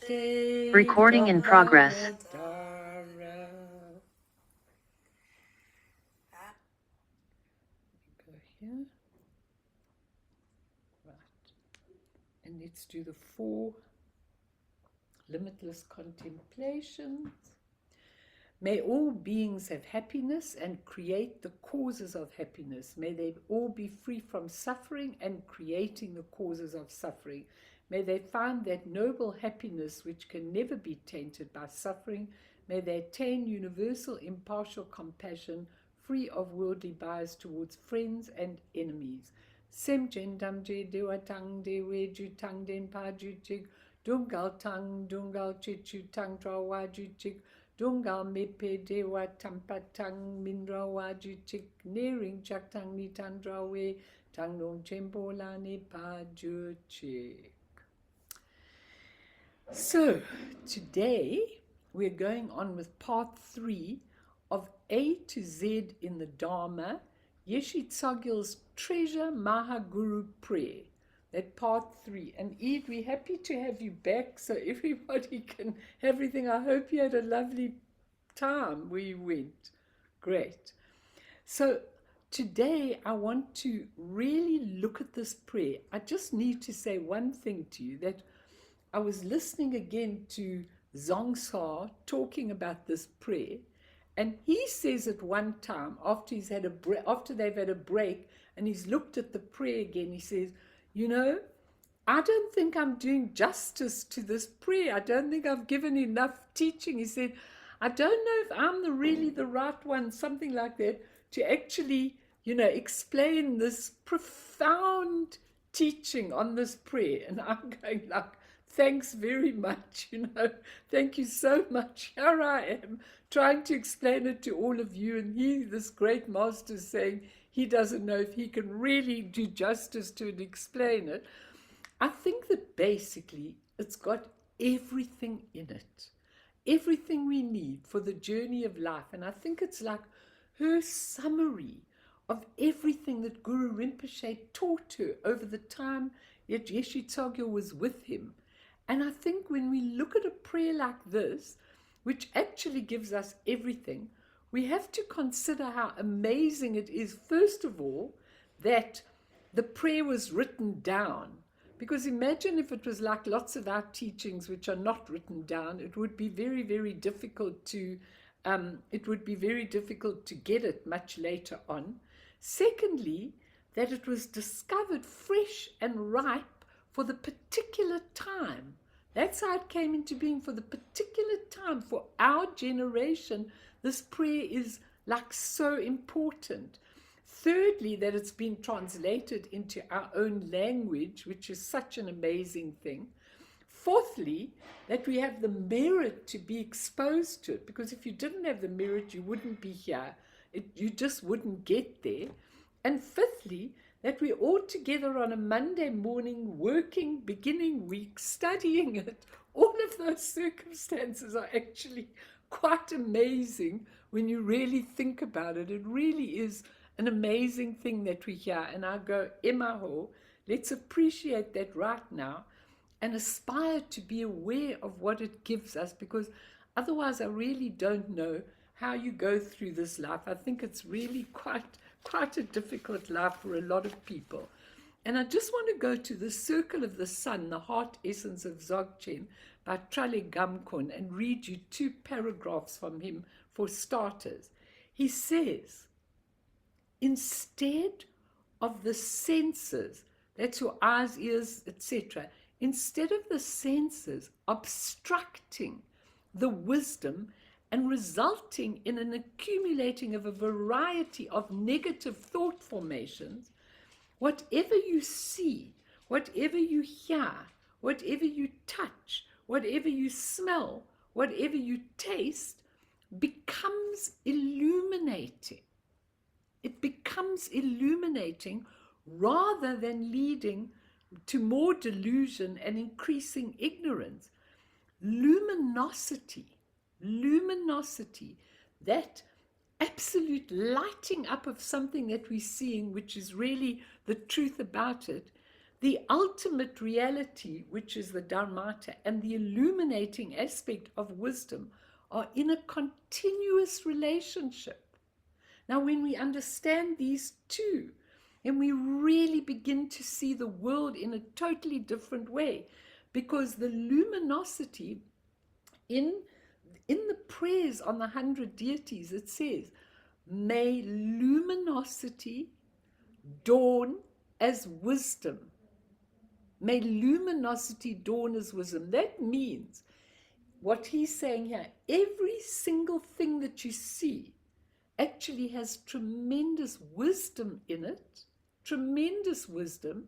Recording in progress. Go here. Right. And let's do the 4 limitless contemplations. May all beings have happiness and create the causes of happiness. May they all be free from suffering and creating the causes of suffering. May they find that noble happiness which can never be tainted by suffering. May they attain universal impartial compassion, free of worldly bias towards friends and enemies. Sem jen dam je dewa tang de we ju tang den pa ju jig, dungal tang, dungal chichu tang tra wa ju jig, dungal mepe dewa tampa tang mindra wa ju jig, nering chak tang ni tandra we, tang nong chempo la ne pa ju jig. So, today we're going on with part 3 of A to Z in the Dharma, Yeshe Tsogyal'S Treasure Maha Guru Prayer. That part 3. And Eve, we're happy to have you back so everybody can have everything. I hope you had a lovely time where you went. Great. So, today I want to really look at this prayer. I just need to say one thing to you, that I was listening again to Zongsa talking about this prayer, and he says at one time, after they've had a break, and he's looked at the prayer again, he says, you know, I don't think I'm doing justice to this prayer. I don't think I've given enough teaching. He said, I don't know if I'm really the right one, something like that, to actually, you know, explain this profound teaching on this prayer. And I'm going like, thanks very much, you know, thank you so much. Here I am trying to explain it to all of you, and this great master, saying he doesn't know if he can really do justice to it and explain it. I think that basically it's got everything in it, everything we need for the journey of life. And I think it's like her summary of everything that Guru Rinpoche taught her over the time that Yeshe Tsogyal was with him. And I think when we look at a prayer like this, which actually gives us everything, we have to consider how amazing it is, first of all, that the prayer was written down. Because imagine if it was like lots of our teachings which are not written down, it would be very, very difficult to get it much later on. Secondly, that it was discovered fresh and ripe for the particular time. That's how it came into being, for the particular time, for our generation. This prayer is like so important. Thirdly, that it's been translated into our own language, which is such an amazing thing. Fourthly, that we have the merit to be exposed to it, because if you didn't have the merit, you wouldn't be here. You just wouldn't get there. And fifthly, that we're all together on a Monday morning, working, beginning week, studying it. All of those circumstances are actually quite amazing when you really think about it. It really is an amazing thing that we hear. And I go, Emaho, let's appreciate that right now and aspire to be aware of what it gives us, because otherwise I really don't know how you go through this life. I think it's really quite a difficult life for a lot of people. And I just want to go to the Circle of the Sun, the Heart Essence of Dzogchen by Trale Gamkon, and read you 2 paragraphs from him for starters. He says, instead of the senses, that's your eyes, ears, etc., instead of the senses obstructing the wisdom and resulting in an accumulating of a variety of negative thought formations, whatever you see, whatever you hear, whatever you touch, whatever you smell, whatever you taste, becomes illuminating. It becomes illuminating rather than leading to more delusion and increasing ignorance. Luminosity, that absolute lighting up of something that we're seeing, which is really the truth about it, the ultimate reality, which is the Dharmata, and the illuminating aspect of wisdom are in a continuous relationship. Now, when we understand these two, and we really begin to see the world in a totally different way, because the luminosity in the prayers on the 100 deities, it says, may luminosity dawn as wisdom. May luminosity dawn as wisdom. That means what he's saying here, every single thing that you see actually has tremendous wisdom in it, tremendous wisdom,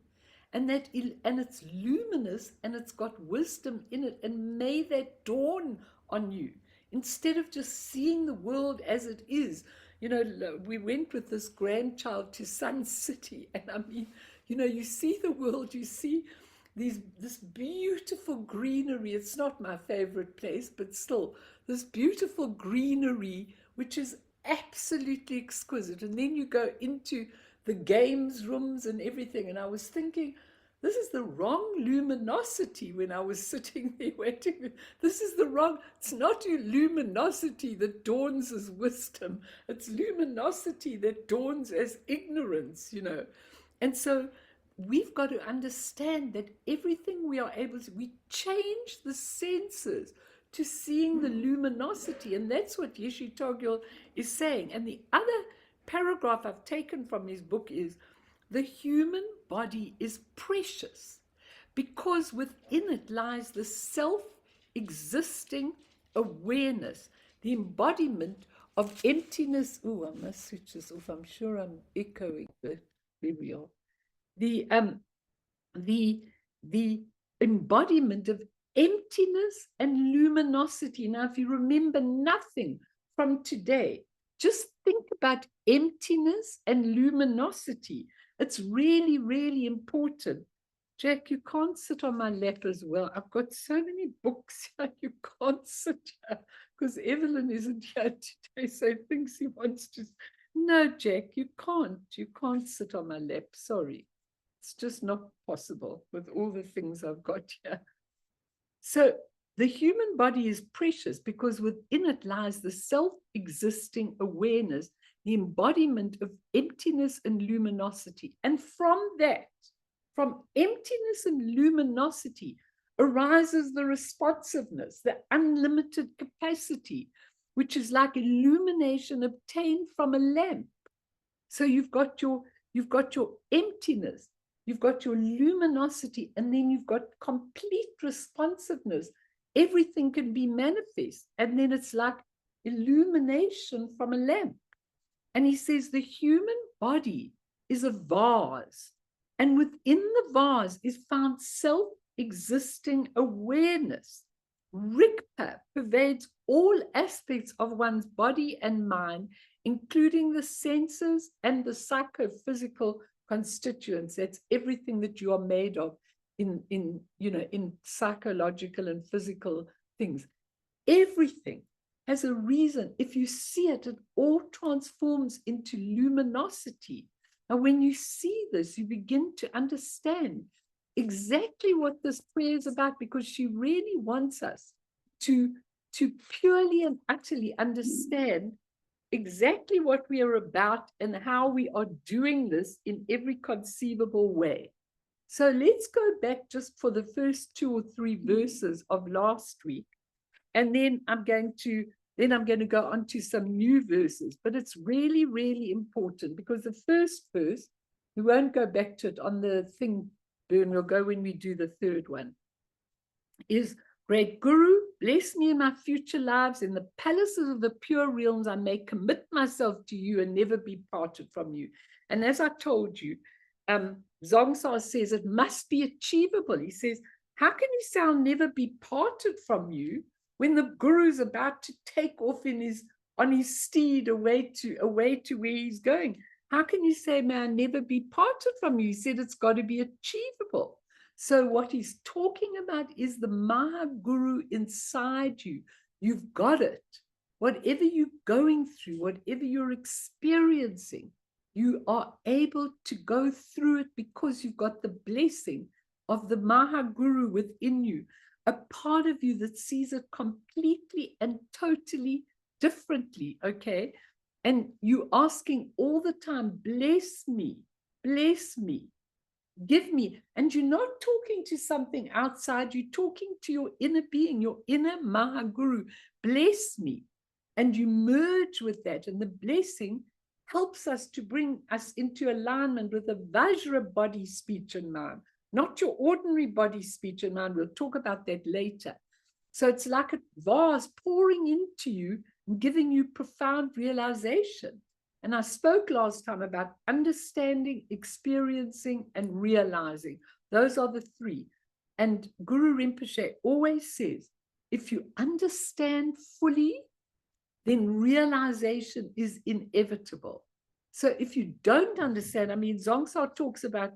and it's luminous and it's got wisdom in it, and may that dawn on you instead of just seeing the world as it is. You know, we went with this grandchild to Sun City, and I mean, you know, you see the world, you see this beautiful greenery. It's not my favorite place, but still, this beautiful greenery, which is absolutely exquisite. And then you go into the games rooms and everything. And I was thinking, this is the wrong luminosity when I was sitting there waiting. This is the wrong, it's not your luminosity that dawns as wisdom. It's luminosity that dawns as ignorance, you know. And so we've got to understand that everything we are able to, we change the senses to seeing the luminosity. And that's what Yeshe Tsogyal is saying. And the other paragraph I've taken from his book is, the human body is precious because within it lies the self-existing awareness, the embodiment of emptiness. Oh, I must switch this off. I'm sure I'm echoing. There we are. The embodiment of emptiness and luminosity. Now, if you remember nothing from today, just think about emptiness and luminosity. It's really, really important. Jack, you can't sit on my lap as well. I've got so many books here. You can't sit here because Evelyn isn't here today, so he thinks he wants to. No, Jack, you can't. You can't sit on my lap. Sorry. It's just not possible with all the things I've got here. So the human body is precious because within it lies the self-existing awareness, the embodiment of emptiness and luminosity. And from that, from emptiness and luminosity, arises the responsiveness, the unlimited capacity, which is like illumination obtained from a lamp. So you've got your emptiness, you've got your luminosity, and then you've got complete responsiveness. Everything can be manifest. And then it's like illumination from a lamp. And he says the human body is a vase. And within the vase is found self-existing awareness. Rigpa pervades all aspects of one's body and mind, including the senses and the psychophysical constituents. That's everything that you are made of in psychological and physical things. Everything has a reason. If you see it, it all transforms into luminosity. And when you see this, you begin to understand exactly what this prayer is about, because she really wants us to purely and utterly understand exactly what we are about and how we are doing this in every conceivable way. So let's go back just for the first 2 or 3 verses of last week, and then I'm going to go on to some new verses. But it's really, really important, because the first verse, we won't go back to it on the thing, Bern, we'll go when we do the third one, is, Great Guru, bless me in my future lives. In the palaces of the pure realms, I may commit myself to you and never be parted from you. And as I told you, Dzogyal'S says it must be achievable. He says, how can you say I'll never be parted from you when the Guru's about to take off on his steed away to where he's going? How can you say, may I never be parted from you? He said it's got to be achievable. So what he's talking about is the Maha Guru inside you. You've got it. Whatever you're going through, whatever you're experiencing, You are able to go through it because you've got the blessing of the Maha Guru within you, a part of you that sees it completely and totally differently, okay? And you asking all the time, bless me, give me. And you're not talking to something outside, you're talking to your inner being, your inner Maha Guru. Bless me. And you merge with that. And the blessing helps us to bring us into alignment with a Vajra body, speech, and mind, not your ordinary body, speech, and mind. We'll talk about that later. So it's like a vase pouring into you and giving you profound realization. And I spoke last time about understanding, experiencing, and realizing. Those are the three. And Guru Rinpoche always says, if you understand fully, then realization is inevitable. So if you don't understand, I mean, Zongsa talks about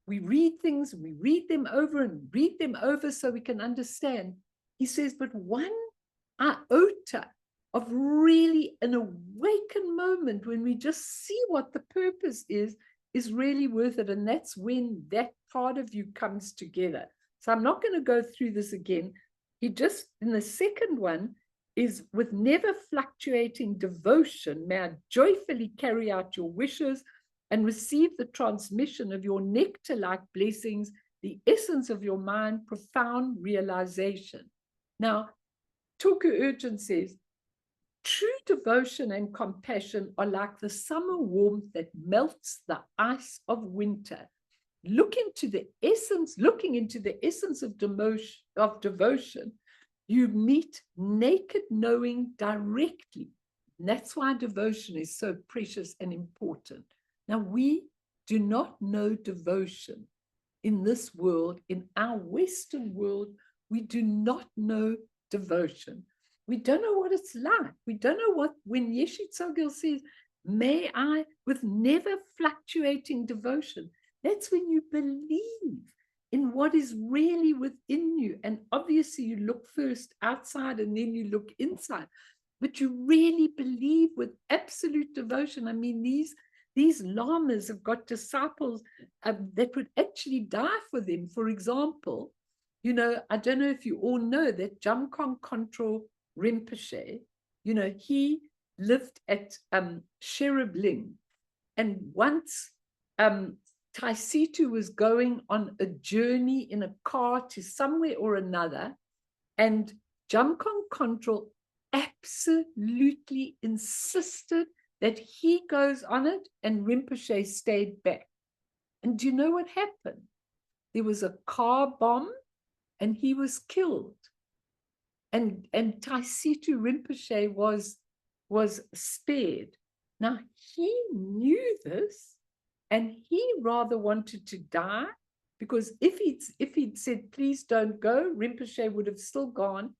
we read things, we read them over and read them over so we can understand. He says, but one iota of really an awakened moment when we just see what the purpose is really worth it. And that's when that part of you comes together. So I'm not going to go through this again. He just, in the second one, is with never fluctuating devotion, may I joyfully carry out your wishes and receive the transmission of your nectar-like blessings, the essence of your mind, profound realization. Now, Tulku Urgent says, true devotion and compassion are like the summer warmth that melts the ice of winter. Looking into the essence of devotion, you meet naked knowing directly. And that's why devotion is so precious and important. Now, we do not know devotion in this world, in our Western world. We do not know devotion. We don't know what it's like. We don't know what, when Yeshe Tsogyal says, may I, with never fluctuating devotion, that's when you believe in what is really within you. And obviously you look first outside and then you look inside, but you really believe with absolute devotion. I mean, these lamas have got disciples that would actually die for them. For example, you know, I don't know if you all know that Jamkong Kongtrul Rinpoche, you know, he lived at Sherab, and once Taisitu was going on a journey in a car to somewhere or another, and Jamkong Kongtrul absolutely insisted that he goes on it, and Rinpoche stayed back. And do you know what happened? There was a car bomb, and he was killed. And Taisitu Rinpoche was spared. Now, he knew this, and he rather wanted to die, because if he'd said, please don't go, Rinpoche would have still gone.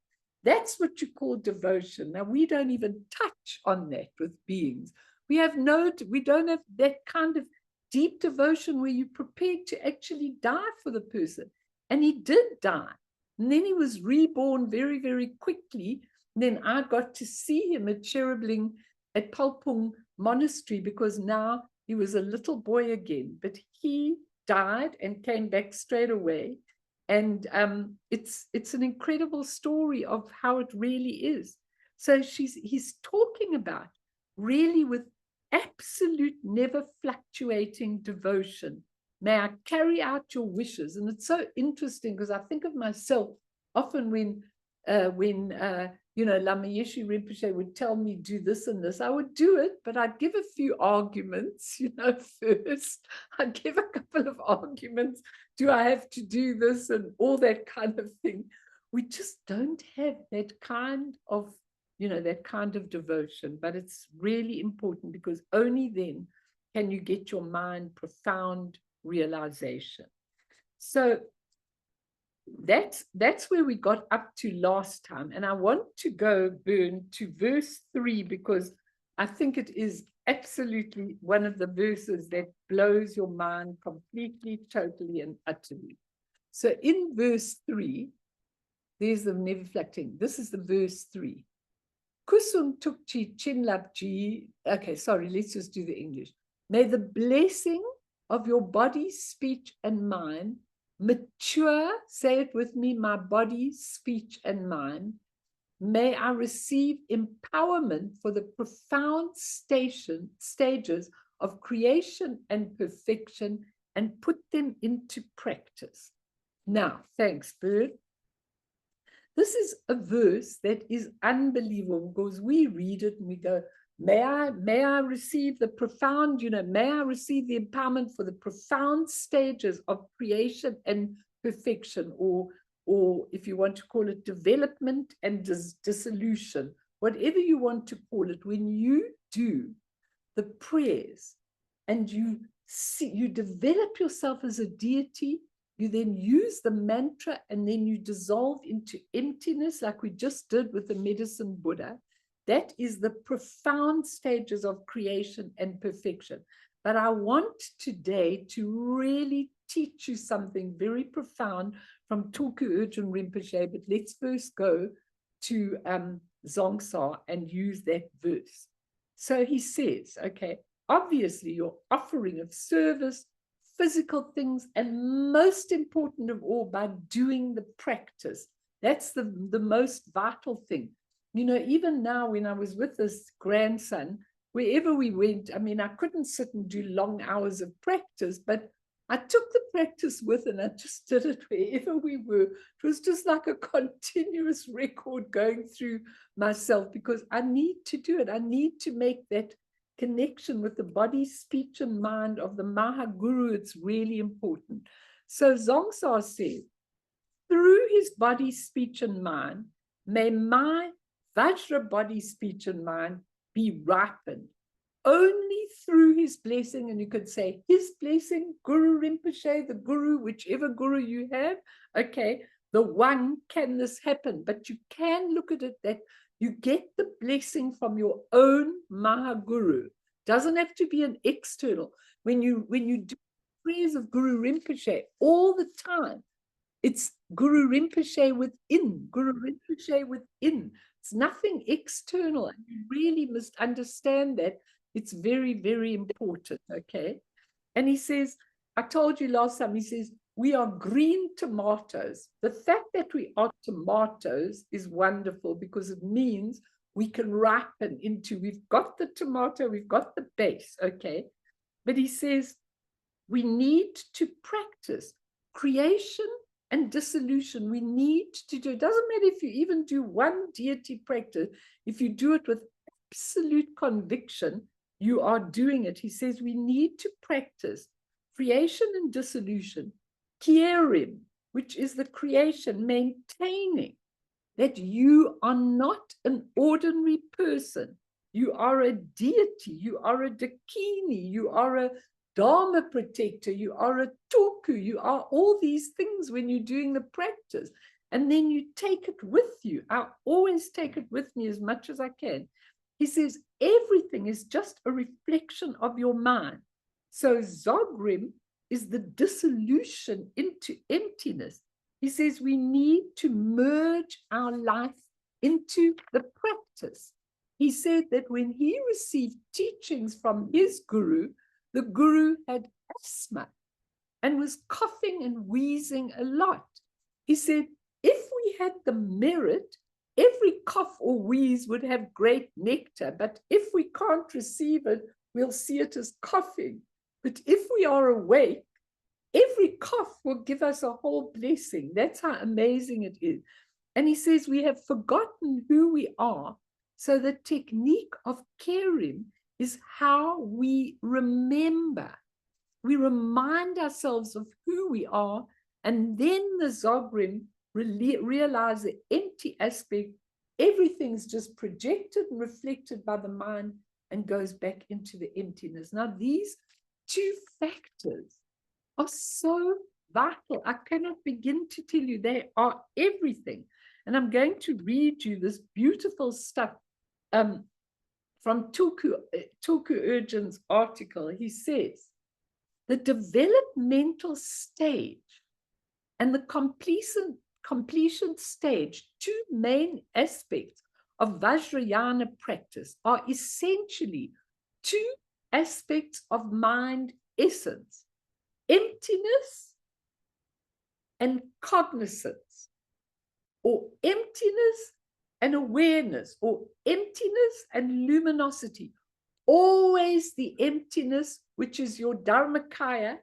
That's what you call devotion. Now, we don't even touch on that with beings. We don't have that kind of deep devotion where you're prepared to actually die for the person. And he did die. And then he was reborn very, very quickly. And then I got to see him at Cherubling at Palpung Monastery, because now he was a little boy again. But he died and came back straight away. And it's an incredible story of how it really is. So he's talking about really with absolute, never fluctuating devotion. May I carry out your wishes. And it's so interesting, because I think of myself often when Lama Yeshe Rinpoche would tell me do this and this, I would do it, but I'd give a few arguments, first. I'd give a couple of arguments. Do I have to do this and all that kind of thing? We just don't have that kind of, devotion, but it's really important, because only then can you get your mind profound realization. So that's where we got up to last time. And I want to go, Bern, to verse 3, because I think it is absolutely one of the verses that blows your mind completely, totally, and utterly. So in verse 3, there's the never fluctuating. This is the verse 3. Kusum tukchi chinlapji. Okay, sorry, let's just do the English. May the blessing of your body, speech, and mind mature, say it with me, my body, speech, and mind. May I receive empowerment for the profound stages of creation and perfection and put them into practice. Now, thanks, Bird. This is a verse that is unbelievable because we read it and we go, may I receive the profound, may I receive the empowerment for the profound stages of creation and perfection, or if you want to call it development and dissolution, whatever you want to call it. When you do the prayers and you develop yourself as a deity, you then use the mantra and then you dissolve into emptiness like we just did with the medicine Buddha. That is the profound stages of creation and perfection. But I want today to really teach you something very profound from Tsogyal'S Rinpoche, but let's first go to Dzongsa and use that verse. So he says, okay, obviously your offering of service, physical things, and most important of all, by doing the practice. That's the most vital thing. Even now when I was with this grandson, wherever we went, I mean, I couldn't sit and do long hours of practice, but I took the practice with and I just did it wherever we were. It was just like a continuous record going through myself because I need to do it. I need to make that connection with the body, speech, and mind of the Maha Guru. It's really important. So Dzongsa says, through his body, speech, and mind, may my Vajra body, speech, and mind be ripened. Only through his blessing, and you could say his blessing, Guru Rinpoche, the Guru, whichever Guru you have, okay, the one, can this happen. But you can look at it that you get the blessing from your own Maha Guru. Doesn't have to be an external. When you do prayers of Guru Rinpoche all the time, it's Guru Rinpoche within, Guru Rinpoche within. It's nothing external. And you really must understand that. It's very, very important, okay? And he says, I told you last time, he says, we are green tomatoes. The fact that we are tomatoes is wonderful because it means we can ripen into, we've got the tomato, we've got the base, okay? But he says, we need to practice creation and dissolution. We need to do, it doesn't matter if you even do one deity practice, if you do it with absolute conviction, you are doing it. He says we need to practice creation and dissolution, kierim, which is the creation, maintaining that you are not an ordinary person. You are a deity, you are a dakini, you are a Dharma protector, you are a toku, you are all these things when you're doing the practice. And then you take it with you. I always take it with me as much as I can. He says, everything is just a reflection of your mind. So Zogrim is the dissolution into emptiness. He says we need to merge our life into the practice. He said that when he received teachings from his guru, the guru had asthma and was coughing and wheezing a lot. He said, if we had the merit, every cough or wheeze would have great nectar, but if we can't receive it, we'll see it as coughing. But if we are awake, every cough will give us a whole blessing. That's how amazing it is. And he says we have forgotten who we are. So the technique of caring is how we remember. We remind ourselves of who we are, and then the Zogrim realize the empty aspect. Everything's just projected and reflected by the mind and goes back into the emptiness. Now, these two factors are so vital. I cannot begin to tell you. They are everything. And I'm going to read you this beautiful stuff from Tsogyal'S article. He says, the developmental stage and the completion stage, two main aspects of Vajrayana practice, are essentially two aspects of mind essence: emptiness and cognizance, or emptiness and awareness, or emptiness and luminosity. Always the emptiness, which is your Dharmakaya,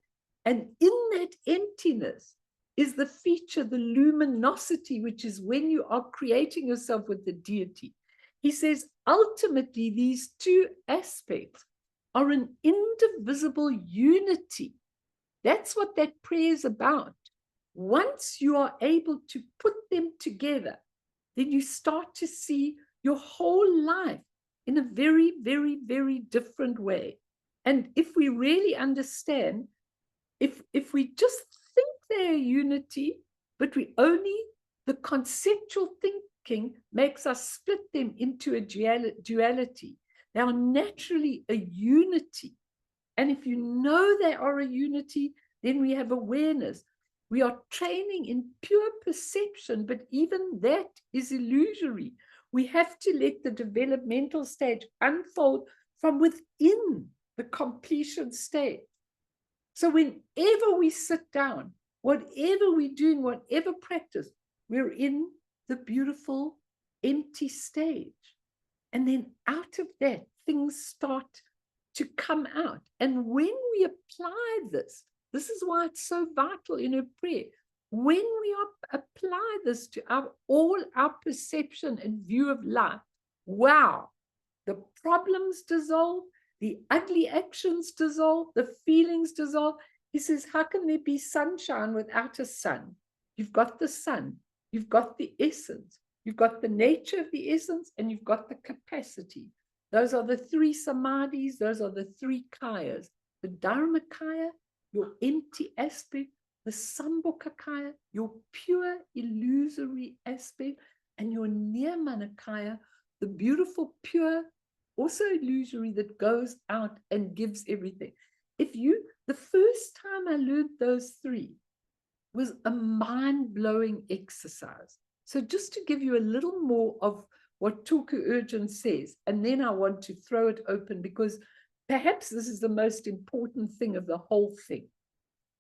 and in that emptiness is the feature, the luminosity, which is when you are creating yourself with the deity. He says, ultimately, these two aspects are an indivisible unity. That's what that prayer is about. Once you are able to put them together, then you start to see your whole life in a very, very, very different way. And if we really understand, if we just think they're unity, but we only, the conceptual thinking makes us split them into a duality. They are naturally a unity. And if you know they are a unity, then we have awareness. We are training in pure perception, but even that is illusory. We have to let the developmental stage unfold from within the completion stage. So whenever we sit down, whatever we're doing, whatever practice, we're in the beautiful empty stage. And then out of that, things start to come out. And when we apply this is why it's so vital in a prayer. When we apply this to all our perception and view of life, wow, the problems dissolve, the ugly actions dissolve, the feelings dissolve. He says, how can there be sunshine without a sun? You've got the sun, you've got the essence, you've got the nature of the essence, and you've got the capacity. Those are the three samadhis, those are the three kayas. The Dharmakaya, your empty aspect, the Sambhogakaya, your pure illusory aspect, and your Nirmanakaya, the beautiful, pure, also illusory, that goes out and gives everything. The first time I learned those three was a mind-blowing exercise. So just to give you a little more of what Tulku Urgent says, and then I want to throw it open, because perhaps this is the most important thing of the whole thing.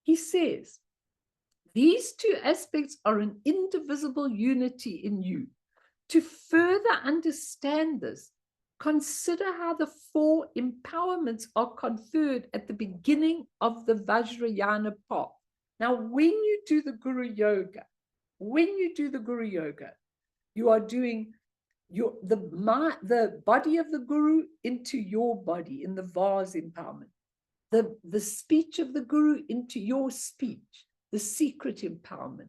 He says, these two aspects are an indivisible unity in you. To further understand this, consider how the four empowerments are conferred at the beginning of the Vajrayana path. Now, when you do the Guru Yoga, you are doing the body of the Guru into your body in the vase empowerment, the speech of the Guru into your speech, the secret empowerment,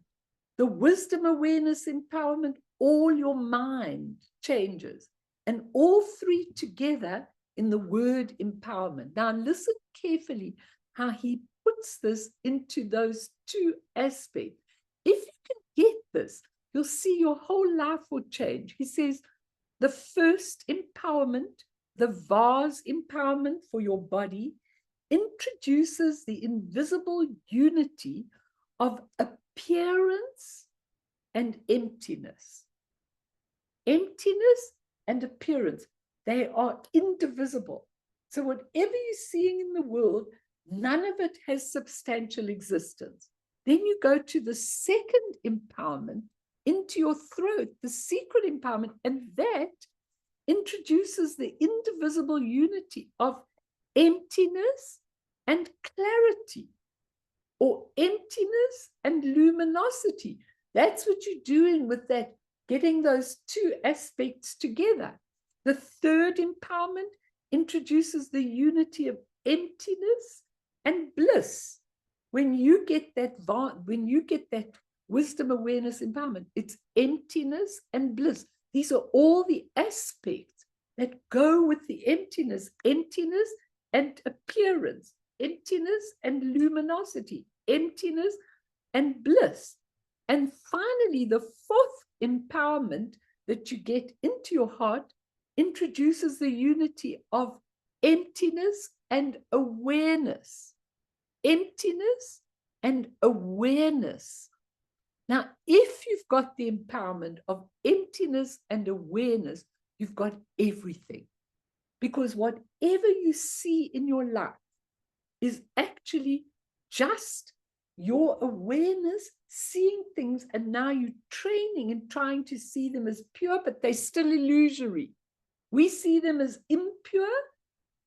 the wisdom awareness empowerment, all your mind changes, and all three together in the word empowerment. Now listen carefully how he puts this into those two aspects. If you can get this, you'll see your whole life will change. He says, the first empowerment, the vase empowerment for your body, introduces the invisible unity of appearance and emptiness. Emptiness and appearance, they are indivisible. So whatever you're seeing in the world, none of it has substantial existence. Then you go to the second empowerment, into your throat, the secret empowerment, and that introduces the indivisible unity of emptiness and clarity, or emptiness and luminosity. That's what you're doing with that, getting those two aspects together. The third empowerment introduces the unity of emptiness and bliss. When you get that wisdom awareness empowerment, it's emptiness and bliss. These are all the aspects that go with the emptiness and appearance, emptiness and luminosity, emptiness and bliss. And finally, the fourth empowerment that you get into your heart introduces the unity of emptiness and awareness. Emptiness and awareness. Now, if you've got the empowerment of emptiness and awareness, you've got everything. because whatever you see in your life is actually just your awareness seeing things, and now you're training and trying to see them as pure, but they're still illusory. We see them as impure,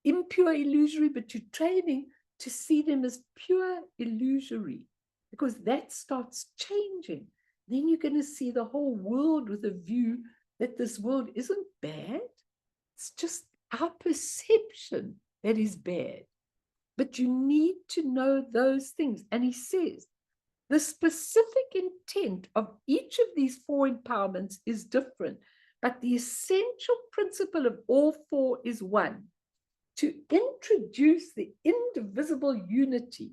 illusory, but you're training to see them as pure illusory, because that starts changing. Then you're going to see the whole world with a view that this world isn't bad. It's just our perception that is bad. But you need to know those things. And he says, the specific intent of each of these four empowerments is different, but the essential principle of all four is one: to introduce the indivisible unity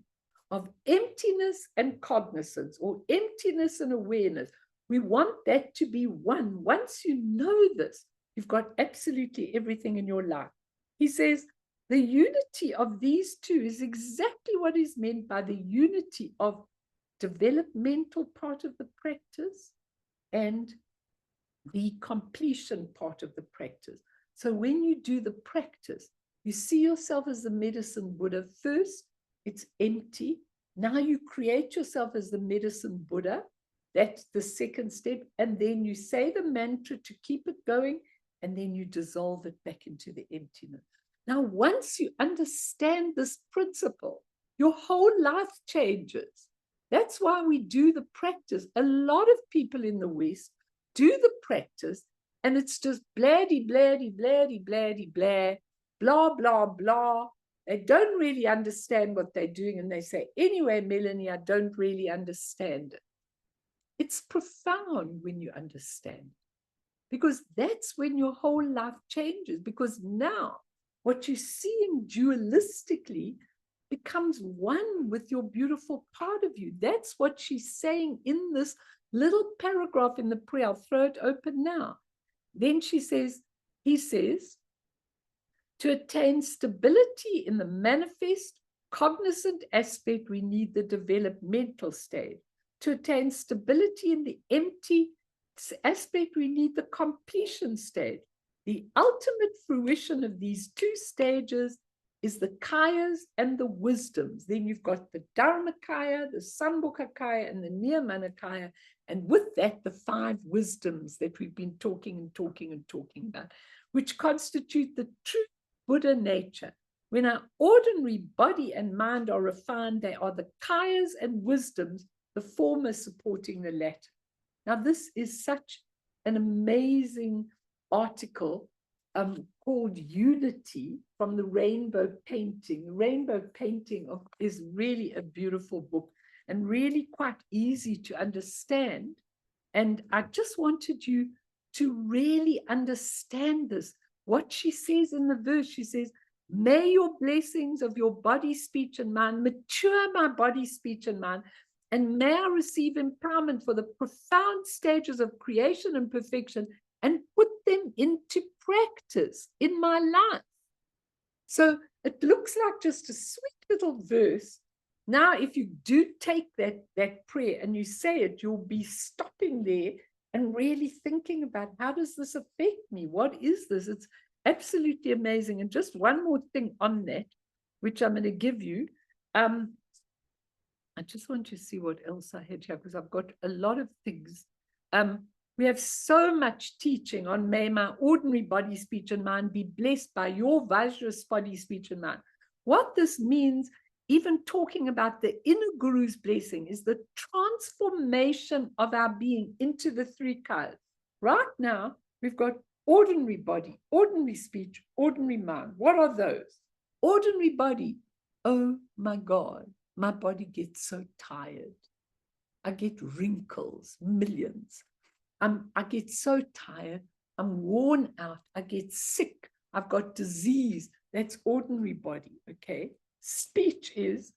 of emptiness and cognizance, or emptiness and awareness. We want that to be one. Once you know this, you've got absolutely everything in your life. He says, the unity of these two is exactly what is meant by the unity of developmental part of the practice and the completion part of the practice. So when you do the practice, you see yourself as the medicine Buddha. First, it's empty. Now you create yourself as the medicine Buddha. That's the second step. And then you say the mantra to keep it going, and then you dissolve it back into the emptiness. Now, once you understand this principle, your whole life changes. That's why we do the practice. A lot of people in the West do the practice, and it's just bladdy, bladdy, bladdy, bladdy, blah, blah, blah, blah. They don't really understand what they're doing, and they say, anyway, Melanie, I don't really understand it. It's profound when you understand, because that's when your whole life changes, because now what you're seeing dualistically becomes one with your beautiful part of you. That's what she's saying in this little paragraph in the prayer. I'll throw it open now. Then she says, he says, to attain stability in the manifest, cognizant aspect, we need the developmental stage. To attain stability in the empty aspect, we need the completion stage. The ultimate fruition of these two stages is the kayas and the wisdoms. Then you've got the Dharmakaya, the Sambhogakaya, and the Niyamanakaya. And with that, the 5 wisdoms that we've been talking about, which constitute the true Buddha nature. When our ordinary body and mind are refined, they are the kayas and wisdoms, the former supporting the latter. Now, this is such an amazing article called Unity from the Rainbow Painting. The Rainbow Painting is really a beautiful book and really quite easy to understand. And I just wanted you to really understand this. What she says in the verse, she says, may your blessings of your body, speech, and mind mature my body, speech, and mind, and may I receive empowerment for the profound stages of creation and perfection and put them into practice in my life. So it looks like just a sweet little verse. Now, if you do take that prayer and you say it, you'll be stopping there and really thinking about, how does this affect me? What is this? It's absolutely amazing. And just one more thing on that, which I'm going to give you. I just want to see what else I had here, because I've got a lot of things. We have so much teaching on may my ordinary body, speech, and mind be blessed by your Vajra's body, speech, and mind. What this means, even talking about the inner guru's blessing, is the transformation of our being into the 3 kayas. Right now, we've got ordinary body, ordinary speech, ordinary mind. What are those? Ordinary body. Oh my God, my body gets so tired. I get wrinkles, millions. I get so tired. I'm worn out. I get sick. I've got disease. That's ordinary body, okay? Speech is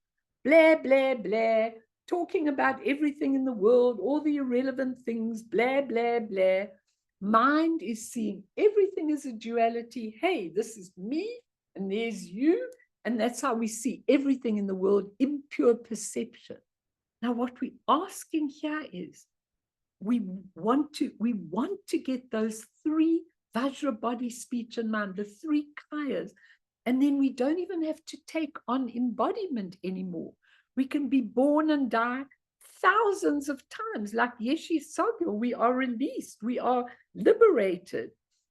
blah, blah, blah, talking about everything in the world, all the irrelevant things, blah, blah, blah. Mind is seeing everything as a duality. Hey, this is me, and there's you. And that's how we see everything in the world, impure perception. Now, what we're asking here is, we want to get those 3 Vajra, body, speech, and mind, the three kayas. And then we don't even have to take on embodiment anymore. We can be born and die thousands of times. Like Yeshe Tsogyal, we are released, we are liberated.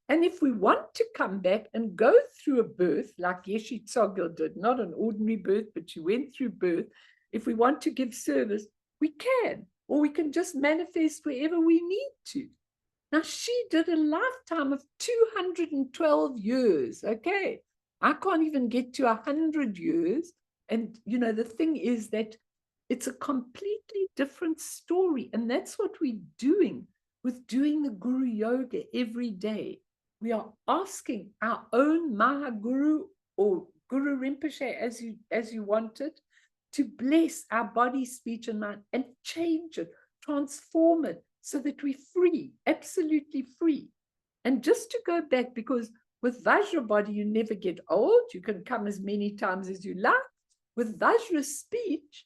And if we want to come back and go through a birth, like Yeshe Tsogyal did, not an ordinary birth, but she went through birth, if we want to give service, we can, or we can just manifest wherever we need to. Now, she did a lifetime of 212 years, okay? I can't even get to 100 years. And, you know, the thing is that it's a completely different story. And that's what we're doing with doing the Guru Yoga every day. We are asking our own Maha Guru or Guru Rinpoche, as you want it, to bless our body, speech, and mind and change it, transform it so that we're free, absolutely free. And just to go back, because with Vajra body, you never get old. You can come as many times as you like. With Vajra speech,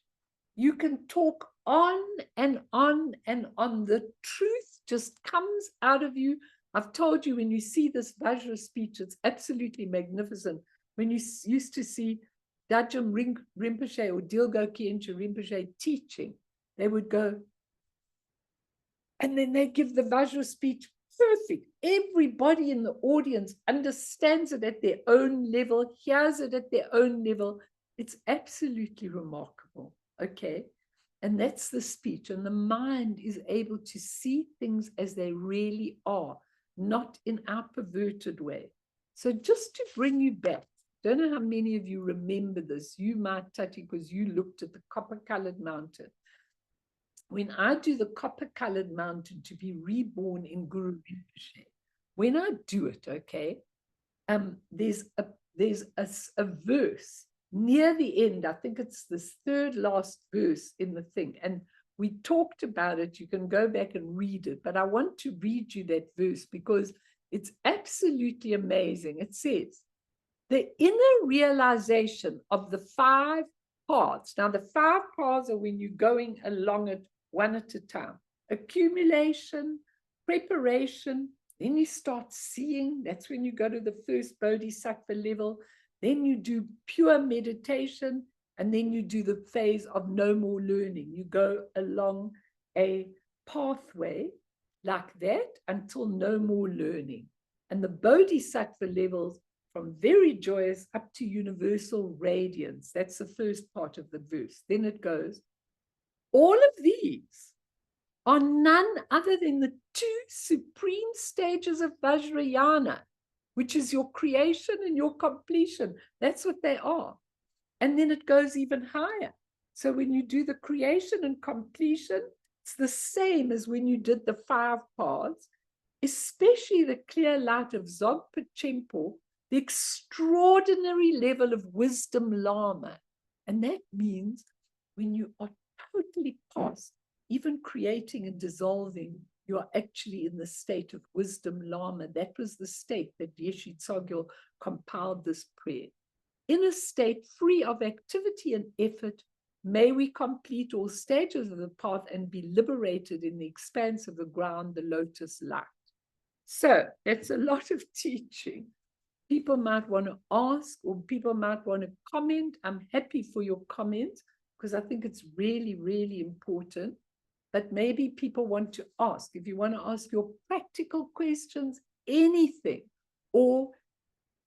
you can talk on and on and on. The truth just comes out of you. I've told you, when you see this Vajra speech, it's absolutely magnificent. When you used to see Dajjal Rinpoche or Dilgo Khyentse Rinpoche teaching, they would go, and then they give the Vajra speech perfect. Everybody in the audience understands it at their own level, hears it at their own level. It's absolutely remarkable, okay? And that's the speech. And the mind is able to see things as they really are, not in our perverted way. So just to bring you back, don't know how many of you remember this. You might, Tati, because you looked at the copper-colored mountain. When I do the copper-colored mountain to be reborn in Guru Rinpoche, when I do it, okay, there's a verse near the end. I think it's this third last verse in the thing. And we talked about it. You can go back and read it. But I want to read you that verse because it's absolutely amazing. It says, the inner realization of the 5 paths. Now, the 5 paths are when you're going along it one at a time. Accumulation, preparation, then you start seeing. That's when you go to the first bodhisattva level. Then you do pure meditation, and then you do the phase of no more learning. You go along a pathway like that until no more learning. And the bodhisattva levels from very joyous up to universal radiance. That's the first part of the verse. Then it goes, all of these are none other than the 2 supreme stages of Vajrayana, which is your creation and your completion. That's what they are. And then it goes even higher. So when you do the creation and completion, it's the same as when you did the 5 paths, especially the clear light of Dzogpa Chenpo, the extraordinary level of wisdom Lama. And that means when you are totally past, even creating and dissolving, you are actually in the state of wisdom Lama. That was the state that Yeshe Tsogyal compiled this prayer. In a state free of activity and effort, may we complete all stages of the path and be liberated in the expanse of the ground, the lotus light. So that's a lot of teaching. People might want to ask, or people might want to comment. I'm happy for your comments because I think it's really, really important. But maybe people want to ask. If you want to ask your practical questions, anything, or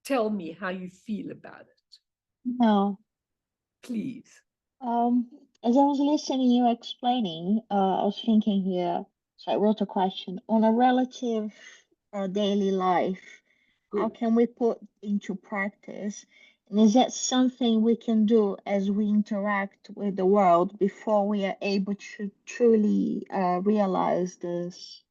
tell me how you feel about it. No. Please. As I was listening you explaining, I was thinking here, so I wrote a question on a relative daily life. How Yes. can we put into practice? And is that something we can do as we interact with the world before we are able to truly realize this?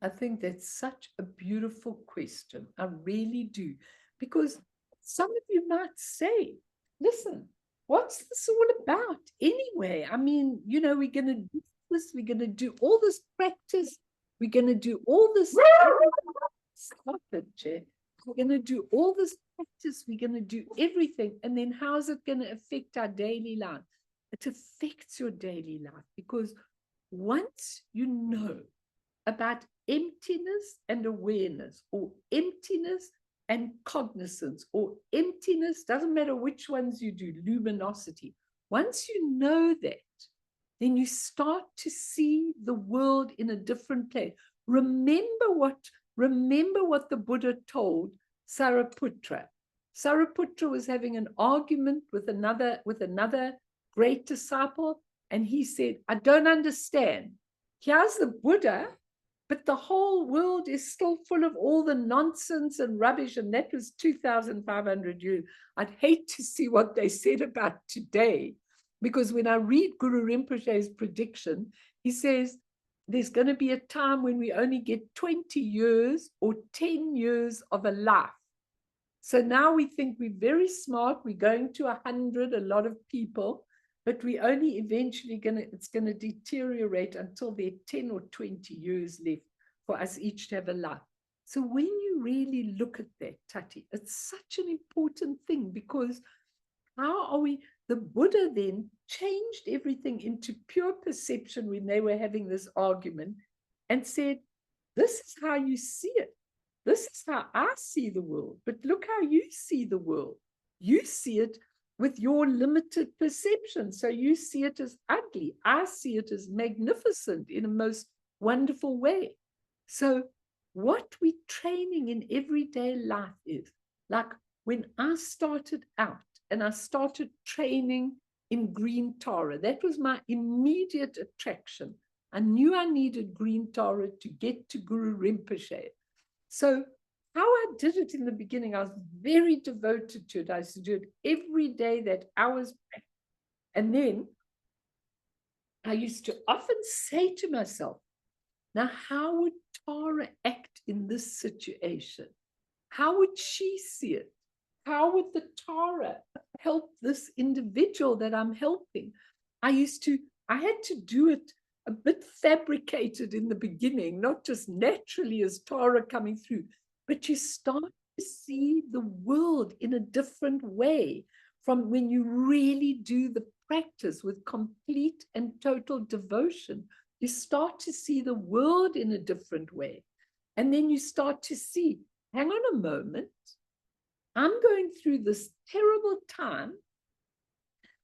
I think that's such a beautiful question. I really do. Because some of you might say, listen, what's this all about anyway? I mean, you know, we're going to do this, we're going to do all this practice, we're going to do all this. Stop it, Jay. We're going to do all this practice, we're going to do everything. And then how's it going to affect our daily life? It affects your daily life because once you know about emptiness and awareness, or emptiness and cognizance, or emptiness, doesn't matter which ones you do, luminosity. Once you know that, then you start to see the world in a different place. Remember what the Buddha told Sariputra. Sariputra was having an argument with another great disciple, and he said, I don't understand. Here's the Buddha, but the whole world is still full of all the nonsense and rubbish, and that was 2,500 years. I'd hate to see what they said about today, because when I read Guru Rinpoche's prediction, he says there's going to be a time when we only get 20 years or 10 years of a life. So now we think we're very smart, we're going to 100, a lot of people, but we only eventually it's going to deteriorate until there are 10 or 20 years left for us each to have a life. So when you really look at that, Tati, it's such an important thing, because how are we, the Buddha then changed everything into pure perception when they were having this argument and said, this is how you see it. This is how I see the world, but look how you see the world. You see it with your limited perception. So you see it as ugly. I see it as magnificent in a most wonderful way. So what we're training in everyday life is, like when I started out and I started training in green Tara, that was my immediate attraction. I knew I needed green Tara to get to Guru Rinpoche. So how I did it in the beginning, I was very devoted to it. I used to do it every day, that hours. And then I used to often say to myself, now, how would Tara act in this situation? How would she see it? How would the Tara help this individual that I'm helping? I had to do it a bit fabricated in the beginning, not just naturally as Tara coming through, but you start to see the world in a different way from when you really do the practice with complete and total devotion. You start to see the world in a different way. And then you start to see, hang on a moment, I'm going through this terrible time,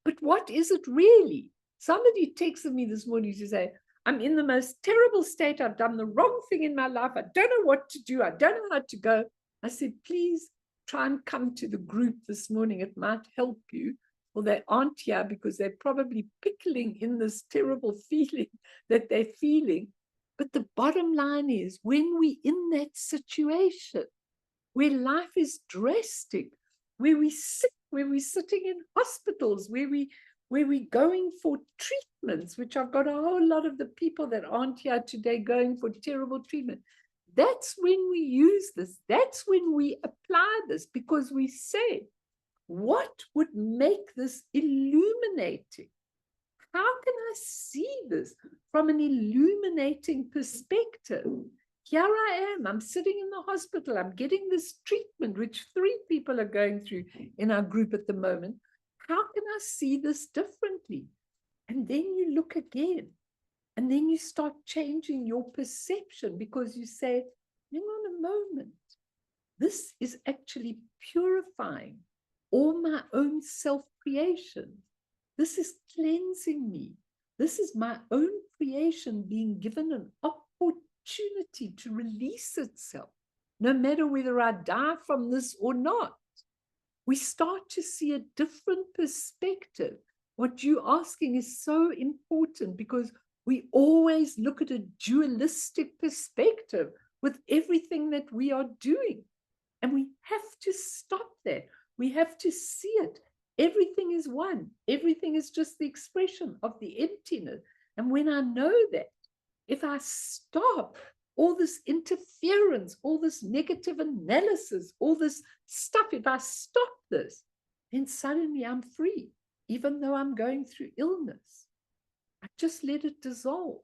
but what is it really? Somebody texted me this morning to say, I'm in the most terrible state. I've done the wrong thing in my life. I don't know what to do. I don't know how to go. I said, please try and come to the group this morning. It might help you. Well, they aren't here because they're probably pickling in this terrible feeling that they're feeling. But the bottom line is, when we're in that situation where life is drastic, where we're sick, where we're sitting in hospitals, where we're going for treatments, which I've got a whole lot of the people that aren't here today going for terrible treatment. That's when we use this. That's when we apply this, because we say, what would make this illuminating? How can I see this from an illuminating perspective? Here I am, I'm sitting in the hospital, I'm getting this treatment, which 3 people are going through in our group at the moment. How can I see this differently? And then you look again, and then you start changing your perception, because you say, hang on a moment, this is actually purifying all my own self-creation. This is cleansing me. This is my own creation being given an opportunity to release itself, no matter whether I die from this or not. We start to see a different perspective. What you're asking is so important, because we always look at a dualistic perspective with everything that we are doing. And we have to stop that. We have to see it. Everything is one. Everything is just the expression of the emptiness. And when I know that, if I stop all this interference, all this negative analysis, all this stuff, if I stop this, then suddenly I'm free, even though I'm going through illness. I just let it dissolve.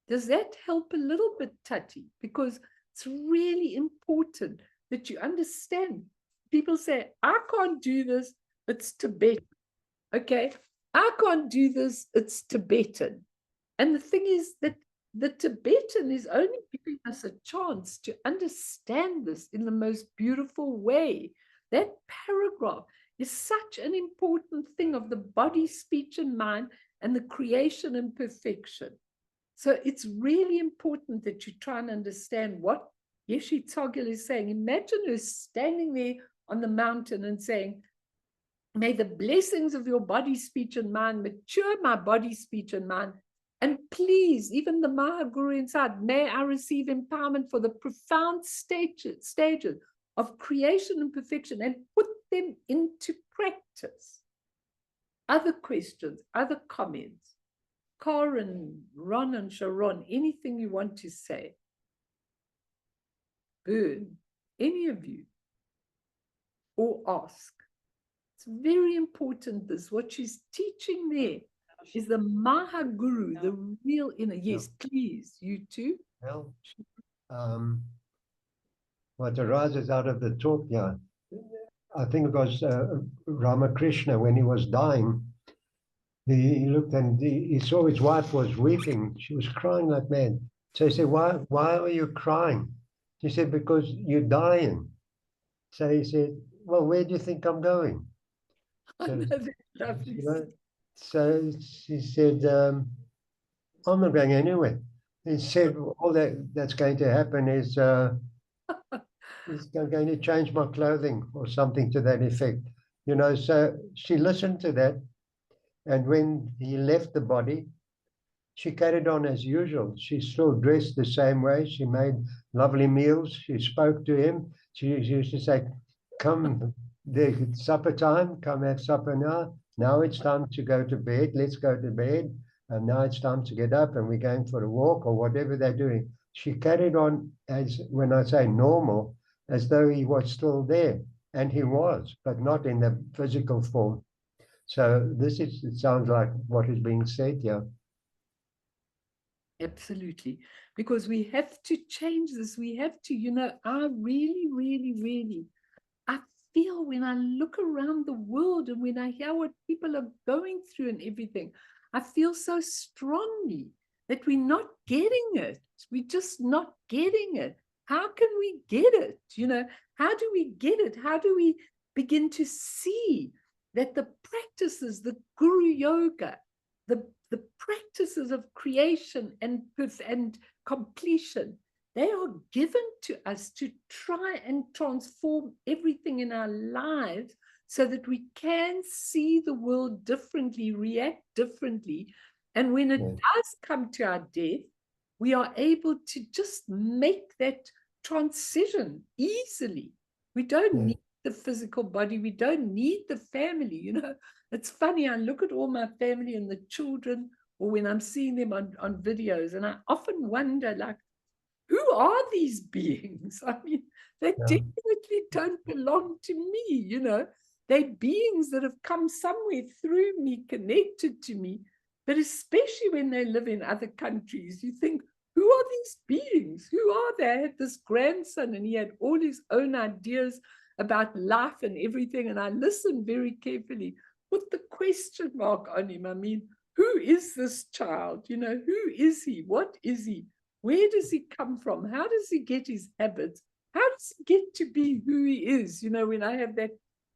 Does that help a little bit, Tati? Because it's really important that you understand. People say, I can't do this, it's Tibetan. Okay, I can't do this, it's Tibetan. And the thing is that the Tibetan is only giving us a chance to understand this in the most beautiful way. That paragraph is such an important thing of the body, speech, and mind, and the creation and perfection. So it's really important that you try and understand what Yeshe Tsogyal is saying. Imagine her standing there on the mountain and saying, may the blessings of your body, speech, and mind mature my body, speech, and mind. And please, even the Maha Guru inside, may I receive empowerment for the profound stages of creation and perfection and put them into practice. Other questions, other comments? Karen, Ron, and Sharon, anything you want to say? Burn, any of you? Or ask? It's very important, this. What she's teaching there is the Maha Guru, the real inner. Yes, please, you too. Well, what arises out of the talk here, I think it was Ramakrishna, when he was dying, he looked and he saw his wife was weeping. She was crying like mad. So he said, why are you crying? She said, because you're dying. So he said, well, where do you think I'm going? So, you know, so she said, I'm not going anywhere. He said, all that's going to happen is he's going to change my clothing or something to that effect. You know, so she listened to that. And when he left the body, she carried on as usual. She still dressed the same way. She made lovely meals. She spoke to him. She used to say, come, it's supper time. Come have supper now. Now it's time to go to bed. Let's go to bed. And now it's time to get up and we're going for a walk or whatever they're doing. She carried on as, when I say normal, as though he was still there. And he was, but not in the physical form. So this is, it sounds like what is being said here. Absolutely. Because we have to change this. We have to, you know, I really, I feel when I look around the world and when I hear what people are going through and everything, I feel so strongly that we're not getting it. We're just not getting it. How can we get it? You know, how do we get it? How do we begin to see that the practices, the Guru Yoga, the practices of creation and completion, they are given to us to try and transform everything in our lives so that we can see the world differently, react differently. And when it does come to our death, we are able to just make that transition easily. We don't need the physical body. We don't need the family. You know, it's funny. I look at all my family and the children, or when I'm seeing them on videos, and I often wonder, like, who are these beings? I mean, they definitely don't belong to me, you know. They're beings that have come somewhere through me, connected to me. But especially when they live in other countries, you think, who are these beings? Who are they? I had this grandson and he had all his own ideas about life and everything. And I listened very carefully, put the question mark on him. I mean, who is this child? You know, who is he? What is he? Where does he come from? How does he get his habits? How does he get to be who he is? You know, when I have that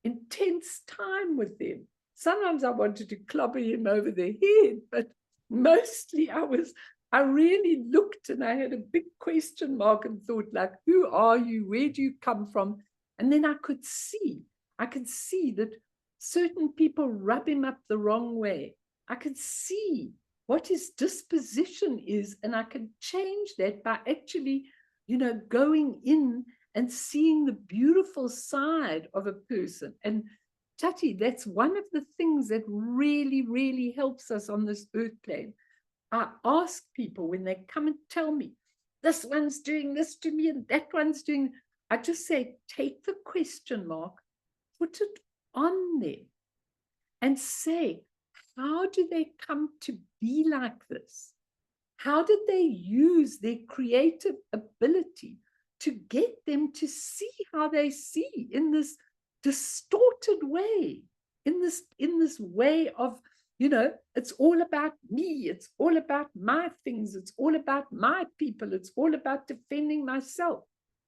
intense time with him, sometimes I wanted to clobber him over the head, but mostly I really looked and I had a big question mark and thought, like, who are you? Where do you come from? And then I could see that certain people rub him up the wrong way. I could see what his disposition is, and I can change that by actually, you know, going in and seeing the beautiful side of a person. And Tati, that's one of the things that really helps us on this earth plane. I ask people when they come and tell me, this one's doing this to me and that one's doing, I just say, take the question mark, put it on them and say, how do they come to be like this? How did they use their creative ability to get them to see how they see in this distorted way, in this way of It's all about me. It's all about my things. It's all about my people. It's all about defending myself.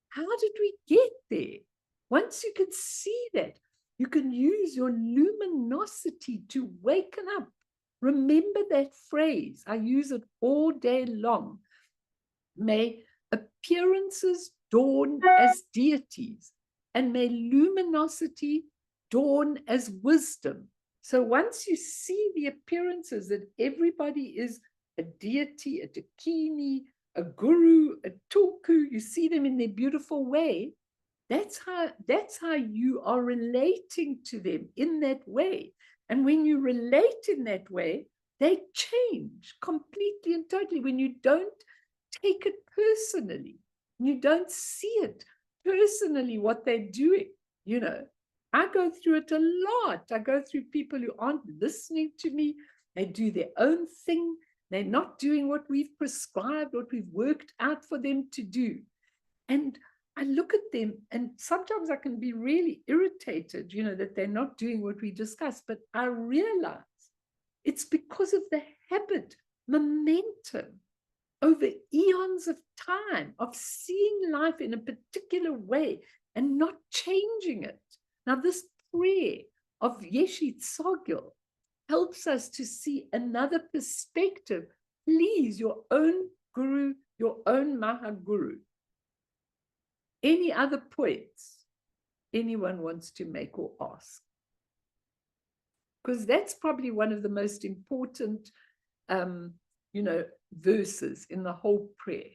How did we get there? Once you can see that, you can use your luminosity to waken up. Remember that phrase. I use it all day long. May appearances dawn as deities, and may luminosity dawn as wisdom. So once you see the appearances that everybody is a deity, a dakini, a guru, a tulku, you see them in their beautiful way, that's how you are relating to them in that way. And when you relate in that way, they change completely and totally. When you don't take it personally, you don't see it personally, what they're doing, I go through it a lot. I go through people who aren't listening to me. They do their own thing. They're not doing what we've prescribed, what we've worked out for them to do. And I look at them, and sometimes I can be really irritated, that they're not doing what we discussed. But I realize it's because of the habit, momentum, over eons of time of seeing life in a particular way and not changing it. Now, this prayer of Yeshe Tsogyal helps us to see another perspective. Please, your own guru, your own Maha Guru. Any other points anyone wants to make or ask? Because that's probably one of the most important, verses in the whole prayer.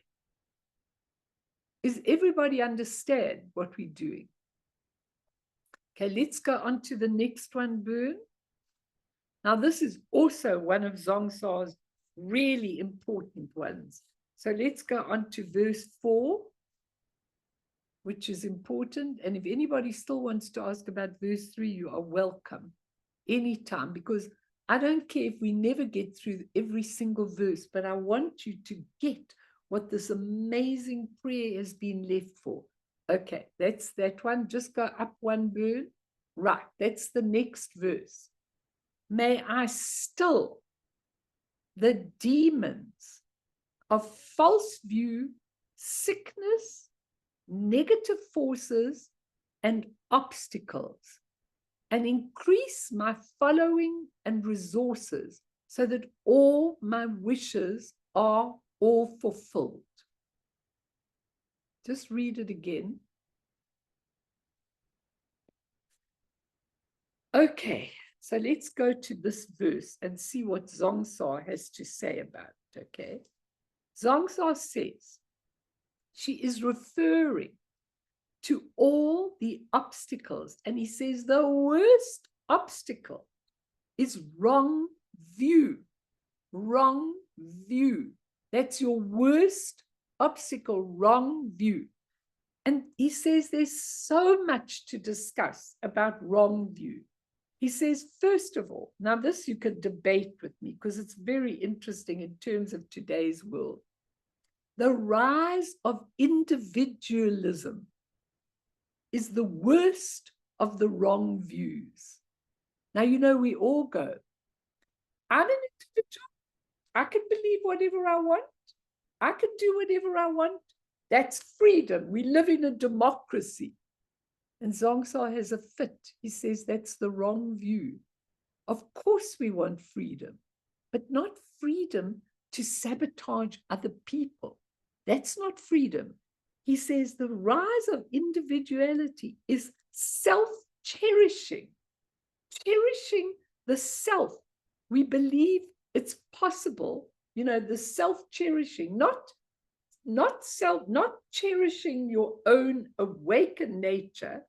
Is everybody understand what we're doing? Okay, let's go on to the next one, Bern. Now, this is also one of Zongsa's really important ones. So let's go on to verse 4, which is important. And if anybody still wants to ask about verse 3, you are welcome anytime, because I don't care if we never get through every single verse, but I want you to get what this amazing prayer has been left for. Okay, that's that one. Just go up one bird. Right, that's the next verse. May I still the demons of false view, sickness, negative forces, and obstacles, and increase my following and resources so that all my wishes are all fulfilled. Just read it again. Okay, so let's go to this verse and see what Zongsa has to say about it, okay? Zongsa says she is referring to all the obstacles, and he says the worst obstacle is wrong view. Wrong view. That's your worst obstacle, wrong view. And he says there's so much to discuss about wrong view. He says, first of all, now this you could debate with me because it's very interesting in terms of today's world. The rise of individualism is the worst of the wrong views. Now, we all go, I'm an individual. I can believe whatever I want. I can do whatever I want. That's freedom. We live in a democracy. And Zongsa has a fit. He says that's the wrong view. Of course we want freedom, but not freedom to sabotage other people. That's not freedom. He says the rise of individuality is self-cherishing, cherishing the self. We believe it's possible, the self-cherishing, not cherishing your own awakened nature,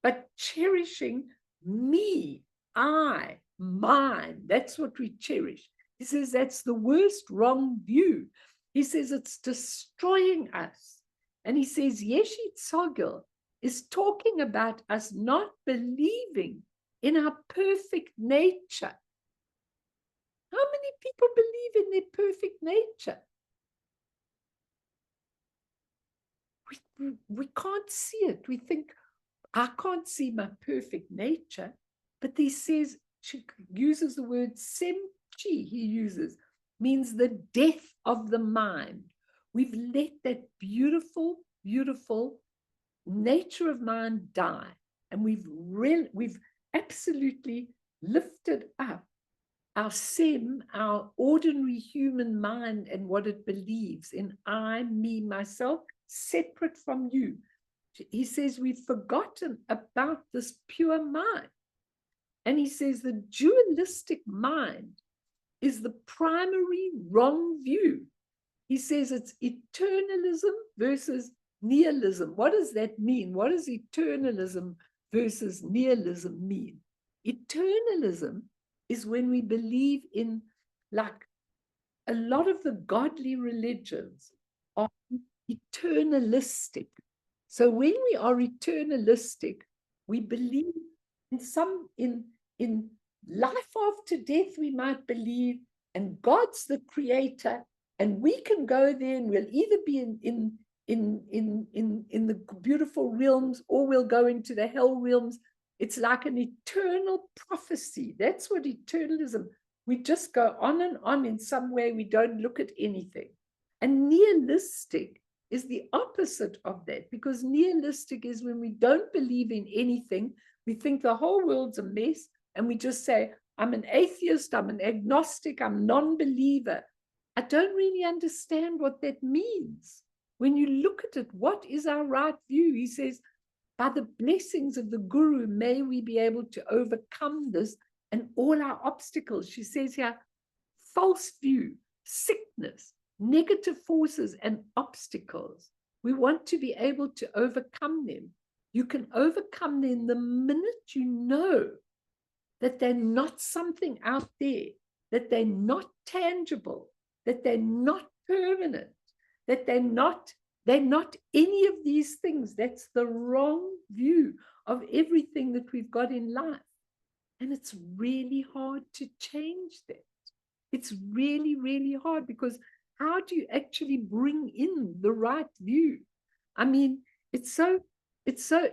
but cherishing me, I, mine. That's what we cherish. He says that's the worst wrong view. He says it's destroying us. And he says Yeshe Tsogyal is talking about us not believing in our perfect nature. How many people believe in their perfect nature? We can't see it. We think, I can't see my perfect nature. But he says she uses the word semchi, he uses, means the death of the mind. We've let that beautiful, beautiful nature of mind die. And we've absolutely lifted up our sem, our ordinary human mind, and what it believes in I, me, myself, separate from you. He says we've forgotten about this pure mind. And he says the dualistic mind is the primary wrong view. He says it's eternalism versus nihilism. What does that mean? What does eternalism versus nihilism mean? Eternalism is when we believe in, like a lot of the godly religions are eternalistic. So when we are eternalistic, we believe in life after death, we might believe, and God's the creator, and we can go there and we'll either be in the beautiful realms or we'll go into the hell realms. It's like an eternal prophecy. That's what eternalism, we just go on and on in some way. We don't look at anything. And nihilistic is the opposite of that, because nihilistic is when we don't believe in anything. We think the whole world's a mess, and we just say, I'm an atheist, I'm an agnostic, I'm a non-believer. I don't really understand what that means. When you look at it, what is our right view? He says, by the blessings of the Guru, may we be able to overcome this and all our obstacles. She says here, false view, sickness, negative forces and obstacles. We want to be able to overcome them. You can overcome them the minute you know that they're not something out there, that they're not tangible, that they're not permanent, that they're not any of these things. That's the wrong view of everything that we've got in life. And it's really hard to change that. It's really, really hard, because how do you actually bring in the right view? I mean, it's so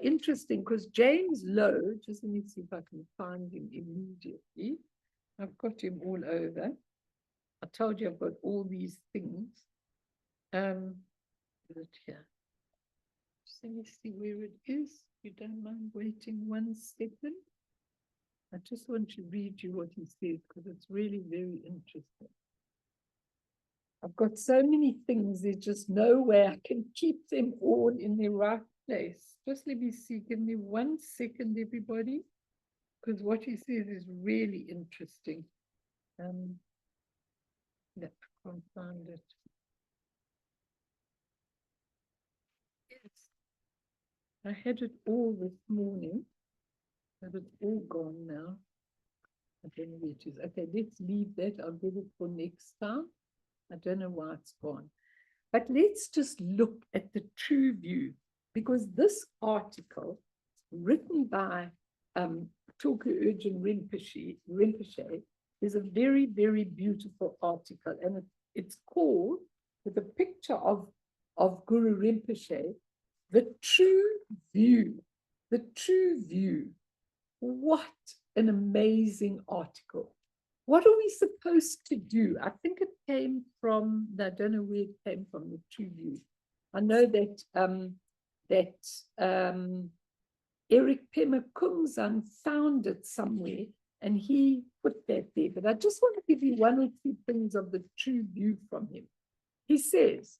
interesting, because James Lowe, just let me see if I can find him immediately. I've got him all over. I told you I've got all these things. Is it here? Just let me see where it is. If you don't mind waiting 1 second. I just want to read you what he says, because it's really very interesting. I've got so many things, there's just no way I can keep them all in the right place. Just let me see, give me 1 second, everybody, because what he says is really interesting. Yeah, I can't find it. Yes, I had it all this morning, but it's all gone now. I don't know where it is. Okay, let's leave that. I'll get it for next time. I don't know why it's gone. But let's just look at the true view, because this article, written by Tsogyal'S Rinpoche, is a very, very beautiful article. And it's called, with a picture of Guru Rinpoche, The True View. The True View. What an amazing article. What are we supposed to do? I think it came from, I don't know where it came from, the True View. I know that Eric Pemakungzan found it somewhere, and he put that there. But I just want to give you 1 or 2 things of the True View from him. He says,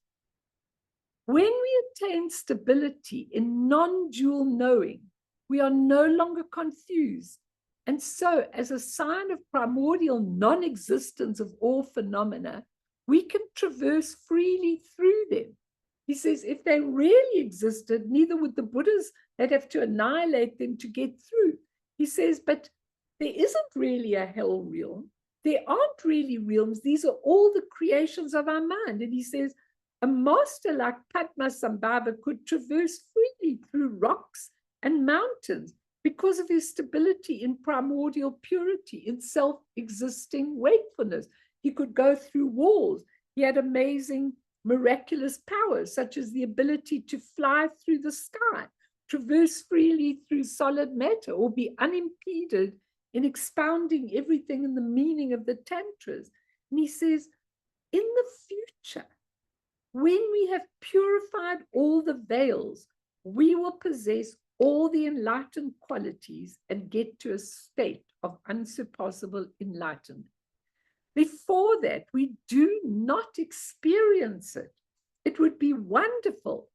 when we attain stability in non-dual knowing, we are no longer confused. And so, as a sign of primordial non-existence of all phenomena, we can traverse freely through them. He says, if they really existed, neither would the Buddhas, they'd have to annihilate them to get through. He says, but there isn't really a hell realm. There aren't really realms. These are all the creations of our mind. And he says, a master like Padmasambhava could traverse freely through rocks and mountains, because of his stability in primordial purity, in self-existing wakefulness. He could go through walls. He had amazing, miraculous powers, such as the ability to fly through the sky, traverse freely through solid matter, or be unimpeded in expounding everything in the meaning of the Tantras. And he says, in the future, when we have purified all the veils, we will possess all the enlightened qualities and get to a state of unsurpassable enlightenment. Before that, we do not experience it. It would be wonderful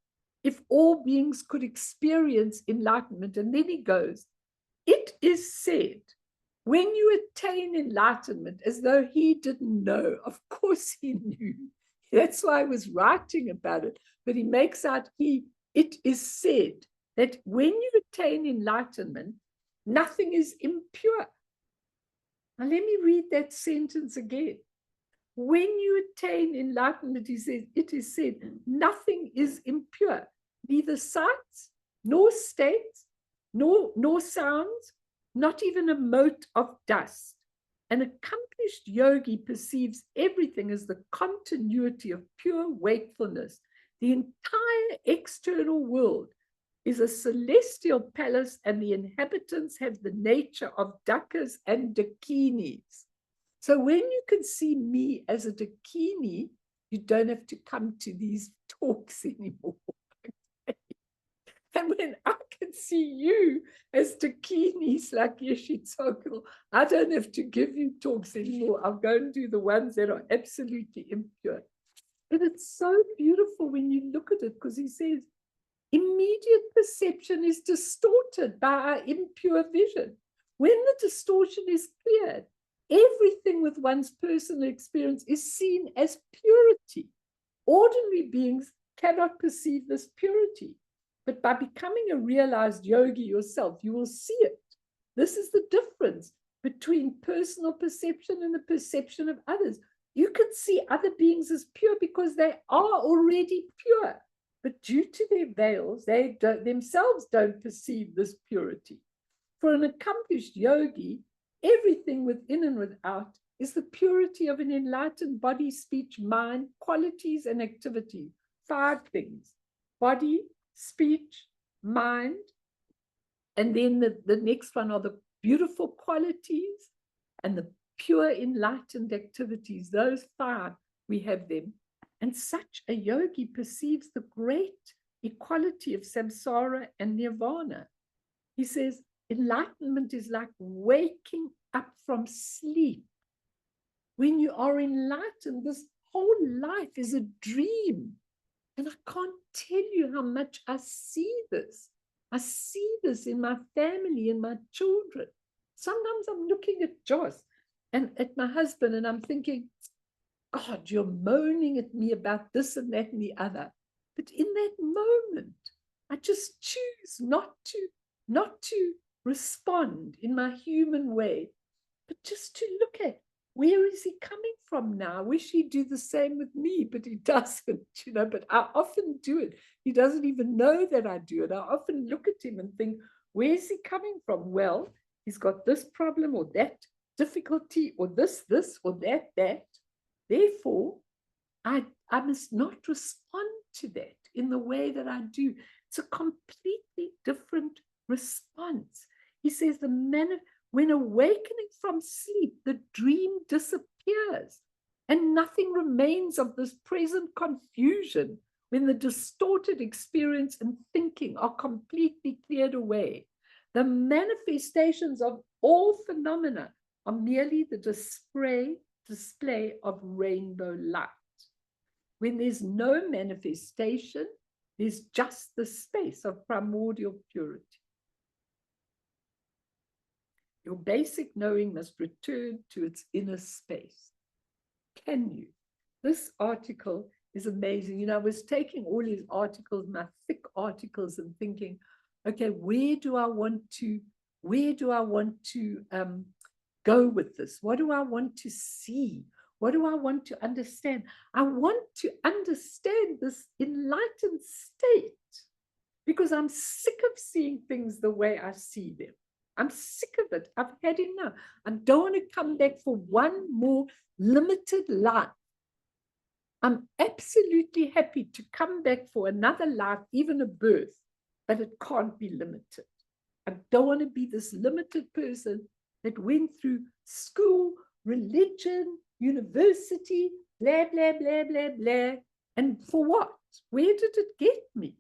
if all beings could experience enlightenment. And then he goes, it is said, when you attain enlightenment, as though he didn't know, of course he knew. That's why I was writing about it. But he makes out it is said that when you attain enlightenment, nothing is impure. Now let me read that sentence again. When you attain enlightenment, he says, it is said, nothing is impure, neither sights, nor states, nor sounds, not even a mote of dust. An accomplished yogi perceives everything as the continuity of pure wakefulness. The entire external world is a celestial palace, and the inhabitants have the nature of dakinis and dakinis. So when you can see me as a dakini, you don't have to come to these talks anymore. And when I can see you as dakinis like Yeshe Tsogyal, I don't have to give you talks anymore. I'll go and do the ones that are absolutely impure. But it's so beautiful when you look at it, because he says, immediate perception is distorted by our impure vision. When the distortion is cleared, everything with one's personal experience is seen as purity. Ordinary beings cannot perceive this purity. But by becoming a realized yogi yourself, you will see it. This is the difference between personal perception and the perception of others. You can see other beings as pure because they are already pure. But due to their veils, they themselves don't perceive this purity. For an accomplished yogi, everything within and without is the purity of an enlightened body, speech, mind, qualities, and activity. 5 things: body, speech, mind, and then the next one are the beautiful qualities and the pure enlightened activities. Those 5, we have them. And such a yogi perceives the great equality of samsara and nirvana. He says, enlightenment is like waking up from sleep. When you are enlightened, this whole life is a dream. And I can't tell you how much I see this. I see this in my family, in my children. Sometimes I'm looking at Joss and at my husband, and I'm thinking, God, you're moaning at me about this and that and the other. But in that moment, I just choose not to respond in my human way, but just to look at, where is he coming from now? I wish he'd do the same with me, but he doesn't, but I often do it. He doesn't even know that I do it. I often look at him and think, where's he coming from? Well, he's got this problem or that difficulty or this, or that. Therefore, I must not respond to that in the way that I do. It's a completely different response. He says when awakening from sleep, the dream disappears and nothing remains of this present confusion when the distorted experience and thinking are completely cleared away. The manifestations of all phenomena are merely the display of rainbow light. When there's no manifestation, there's just the space of primordial purity. Your basic knowing must return to its inner space. Can you? This article is amazing. I was taking all these articles, my thick articles, and thinking, okay, where do I want to go with this? What do I want to see? What do I want to understand? I want to understand this enlightened state because I'm sick of seeing things the way I see them. I'm sick of it. I've had enough. I don't want to come back for one more limited life. I'm absolutely happy to come back for another life, even a birth, but it can't be limited. I don't want to be this limited person that went through school, religion, university, blah, blah, blah, blah, blah. And for what? Where did it get me?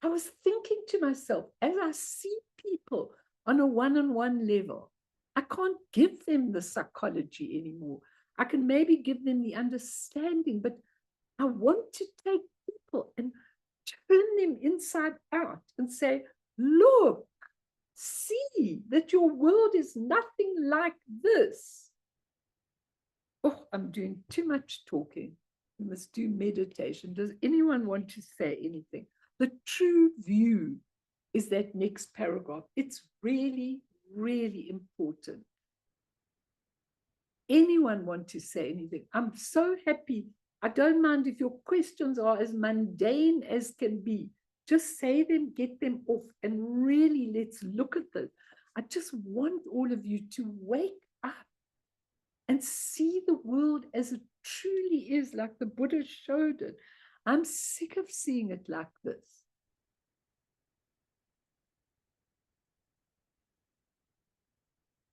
I was thinking to myself, as I see people on a one-on-one level, I can't give them the psychology anymore. I can maybe give them the understanding, but I want to take people and turn them inside out and say, look, see that your world is nothing like this. Oh, I'm doing too much talking. We must do meditation. Does anyone want to say anything? The true view is that next paragraph. It's really, really important. Anyone want to say anything? I'm so happy. I don't mind if your questions are as mundane as can be. Just say them, get them off, and really let's look at them. I just want all of you to wake up and see the world as it truly is, like the Buddha showed it. I'm sick of seeing it like this.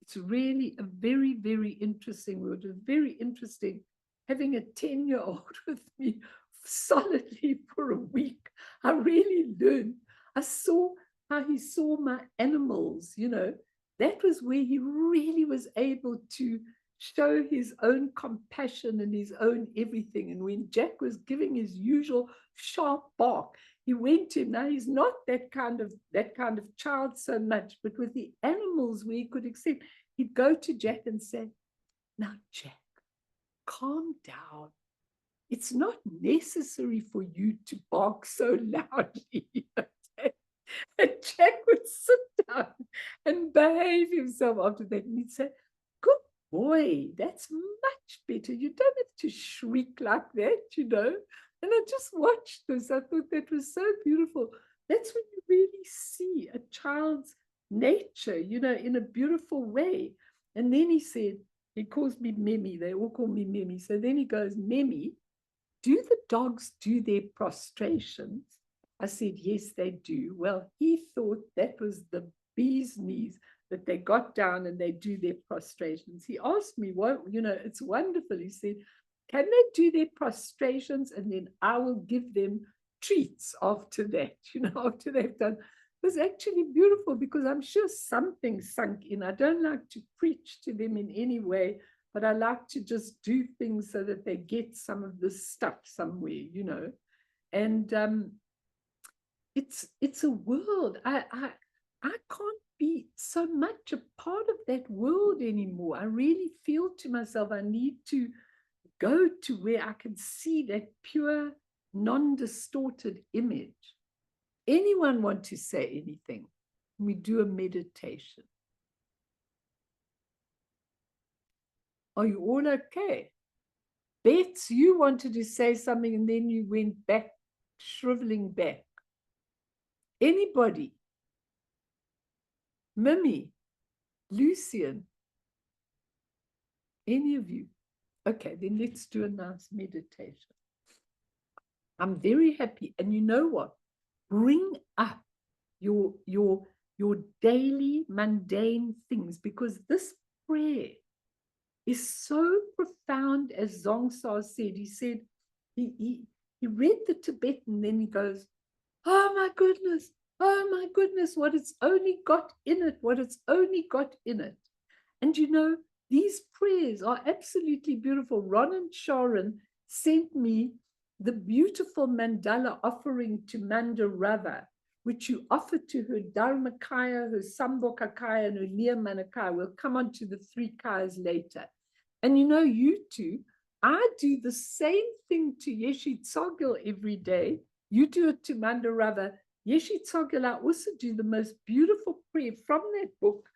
It's really a very, very interesting world. It's very interesting having a 10-year-old with me solidly for a week. I really learned. I saw how he saw my animals, you know. That was where he really was able to show his own compassion and his own everything. And when Jack was giving his usual sharp bark, he went to him. Now he's not that kind of child so much, but with the animals where he could accept, he'd go to Jack and say, now Jack, calm down. It's not necessary for you to bark so loudly. And Jack would sit down and behave himself after that. And he'd say, good boy, that's much better. You don't have to shriek like that, you know. And I just watched this. I thought that was so beautiful. That's when you really see a child's nature, you know, in a beautiful way. And then he said, he calls me Mimi. They all call me Mimi. So then he goes, Mimi, do the dogs do their prostrations? I said, yes, they do. Well, he thought that was the bee's knees, that they got down and they do their prostrations. He asked me, what, you know, it's wonderful. He said, can they do their prostrations? And then I will give them treats after that, you know, after they've done. It was actually beautiful because I'm sure something sunk in. I don't like to preach to them in any way, but I like to just do things so that they get some of this stuff somewhere, you know. And it's a world. I can't be so much a part of that world anymore. I really feel to myself I need to go to where I can see that pure, non-distorted image. Anyone want to say anything? We do a meditation. Are you all okay? Bets, you wanted to say something and then you went back, shriveling back. Anybody? Mimi? Lucian? Any of you? Okay, then let's do a nice meditation. I'm very happy. And you know what? Bring up your daily mundane things, because this prayer is so profound, as Zongsa said. He said, he read the Tibetan, then he goes, oh my goodness, what it's only got in it, what it's only got in it. And you know, these prayers are absolutely beautiful. Ron and Sharon sent me the beautiful mandala offering to Mandarava, which you offer to her Dharmakaya, her Sambhogakaya, and her Nirmanakaya. We'll come on to the 3 kayas later. And you know, you two, I do the same thing to Yeshe Tsogyal every day. You do it to Mandarava. Yeshe Tsogyal, I also do the most beautiful prayer from that book,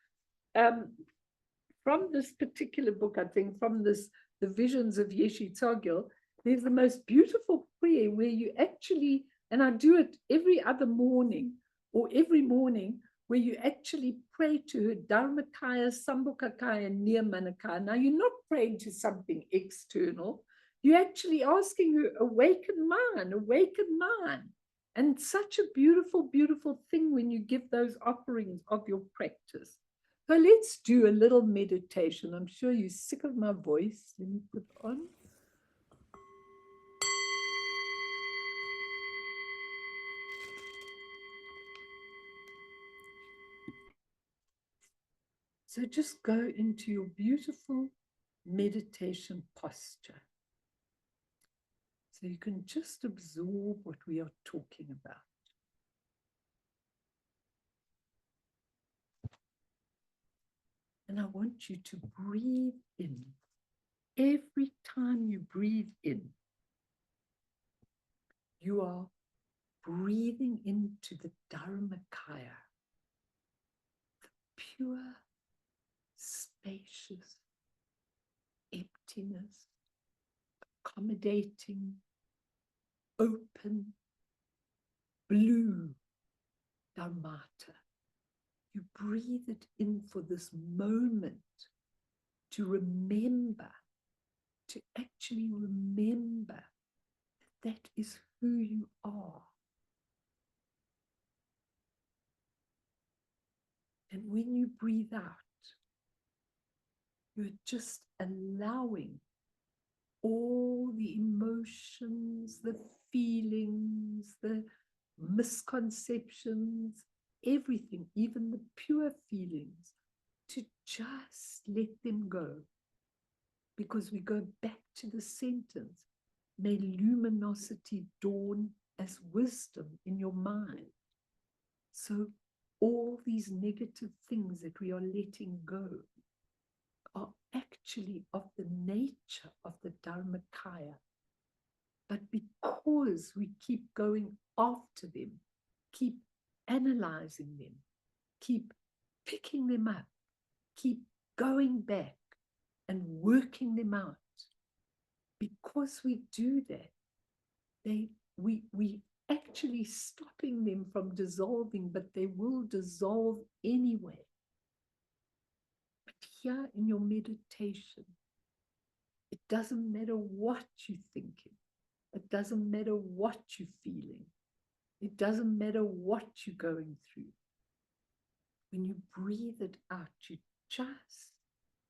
from this particular book, I think, from this, The Visions of Yeshe Tsogyal. There's the most beautiful prayer where you actually, and I do it every other morning or every morning, where you actually pray to her Dharmakaya, Sambhogakaya, and Nirmanakaya. Now, you're not praying to something external. You're actually asking her, awaken mine, awaken mine. And such a beautiful, beautiful thing when you give those offerings of your practice. So let's do a little meditation. I'm sure you're sick of my voice. Let me put on. So just go into your beautiful meditation posture. So you can just absorb what we are talking about. And I want you to breathe in. Every time you breathe in, you are breathing into the Dharmakaya, the pure, spacious, emptiness, accommodating, open, blue Dharmata. You breathe it in for this moment to remember, to actually remember that is who you are. And when you breathe out, you're just allowing all the emotions, the feelings, the misconceptions, everything, even the pure feelings, to just let them go. Because we go back to the sentence, may luminosity dawn as wisdom in your mind. So all these negative things that we are letting go are actually of the nature of the Dharmakaya. But because we keep going after them, keep analyzing them, keep picking them up, keep going back and working them out, because we do that, we actually stopping them from dissolving, but they will dissolve anyway. But here in your meditation, it doesn't matter what you're thinking. It doesn't matter what you're feeling. It doesn't matter what you're going through. When you breathe it out, you just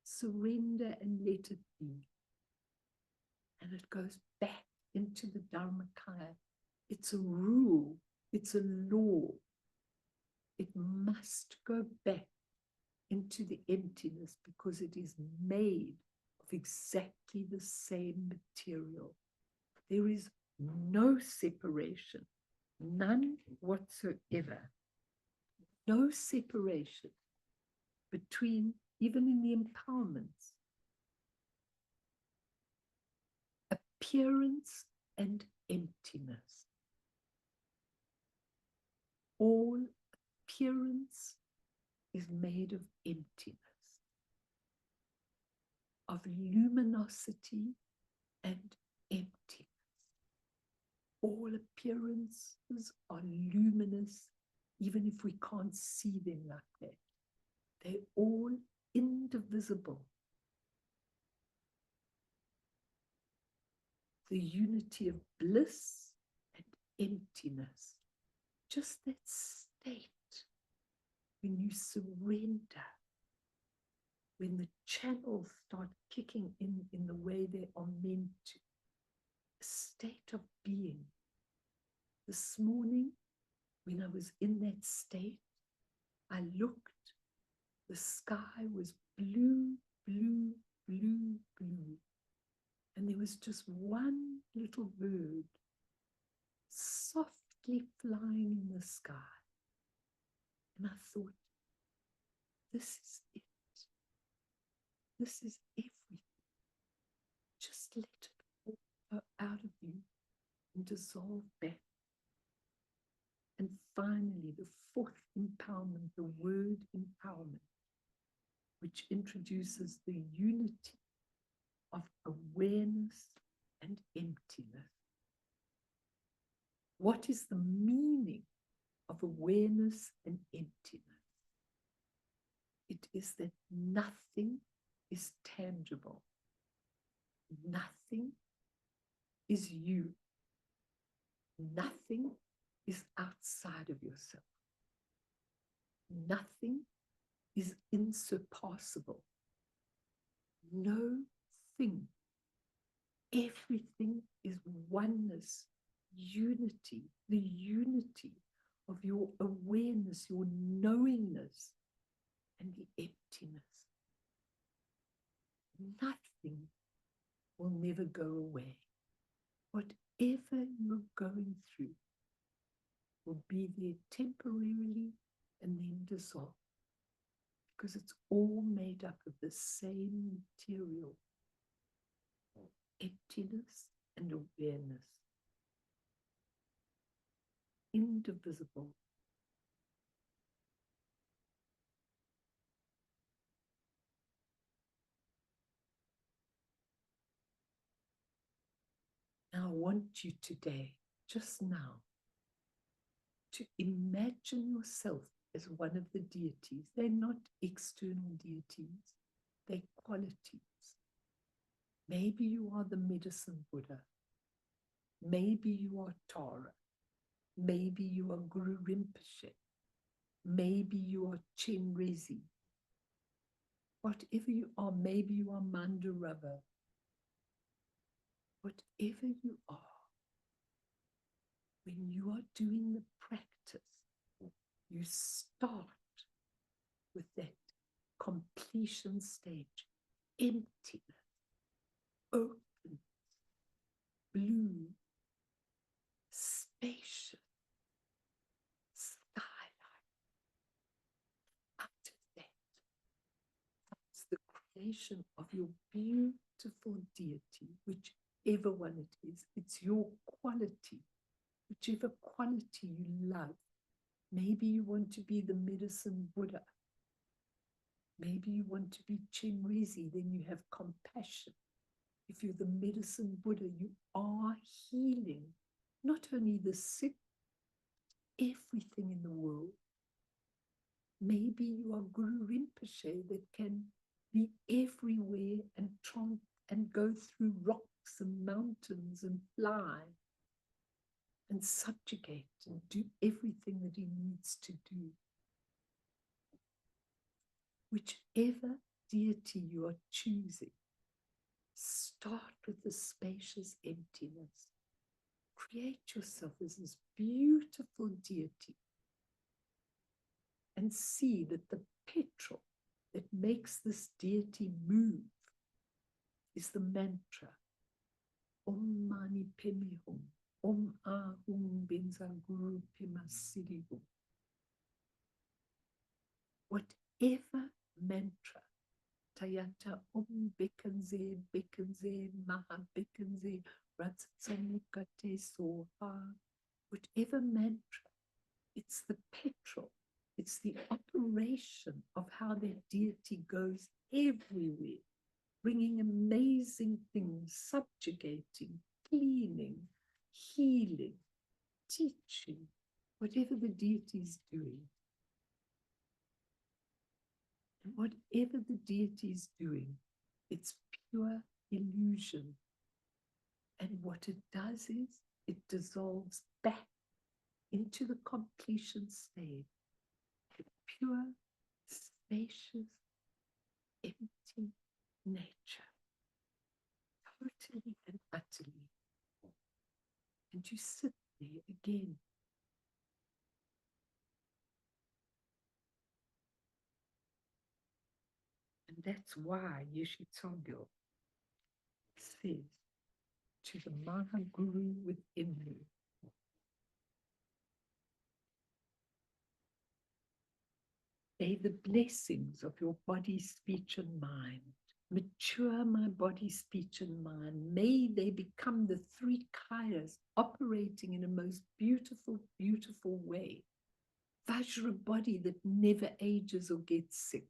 surrender and let it be. And it goes back into the Dharmakaya. It's a rule. It's a law. It must go back into the emptiness because it is made of exactly the same material. There is no separation, none whatsoever. No separation between, even in the empowerments, appearance and emptiness. All appearance is made of emptiness, of luminosity and emptiness. All appearances are luminous, even if we can't see them like that. They're all indivisible. The unity of bliss and emptiness. Just that state when you surrender, when the channels start kicking in the way they are meant to. A state of being. This morning, when I was in that state, I looked, the sky was blue, blue, blue, blue. And there was just one little bird softly flying in the sky. And I thought, this is it. This is everything. Just let it all go out of you and dissolve back. And finally, the fourth empowerment, the word empowerment, which introduces the unity of awareness and emptiness. What is the meaning of awareness and emptiness? It is that nothing is tangible. Nothing is you. Nothing is outside of yourself. Nothing is insurpassable. No thing, everything is oneness, unity, the unity of your awareness, your knowingness, and the emptiness. Nothing will never go away. Whatever you're going through will be there temporarily and then dissolve, because it's all made up of the same material, emptiness and awareness, indivisible. Now I want you today, just now, to imagine yourself as one of the deities. They're not external deities, they're qualities. Maybe you are the medicine Buddha. Maybe you are Tara. Maybe you are Guru Rinpoche. Maybe you are Chenrezi. Whatever you are, maybe you are Mandarava. Whatever you are, when you are doing the practice, you start with that completion stage, emptiness, open, blue, spacious, skyline. After that, it's the creation of your beautiful deity, whichever one it is. It's your quality, whichever quality you love. Maybe you want to be the medicine Buddha. Maybe you want to be Chenrezi, then you have compassion. If you're the medicine Buddha, you are healing not only the sick, everything in the world. Maybe you are Guru Rinpoche that can be everywhere and go through rocks and mountains and fly and subjugate and do everything that he needs to do. Whichever deity you are choosing, start with the spacious emptiness. Create yourself as this beautiful deity and see that the petrol that makes this deity move is the mantra Om Mani Padme Hum, Om Ahum Benza Guru Pema Siddhi Hum. Whatever mantra, Tayata Om Bekanze, Maha Bekanze, Ratsamukate Soha, whatever mantra, it's the petrol, it's the operation of how that deity goes everywhere, bringing amazing things, subjugating, cleaning, healing, teaching, whatever the deity is doing. And whatever the deity is doing, it's pure illusion. And what it does is it dissolves back into the completion state, a pure, spacious, empty nature, totally and utterly. And you sit there again. And that's why Yeshe Tsogyal says to the Maha Guru within you, may the blessings of your body, speech, and mind mature my body, speech, and mind. May they become the three kayas operating in a most beautiful, beautiful way. Vajra body that never ages or gets sick.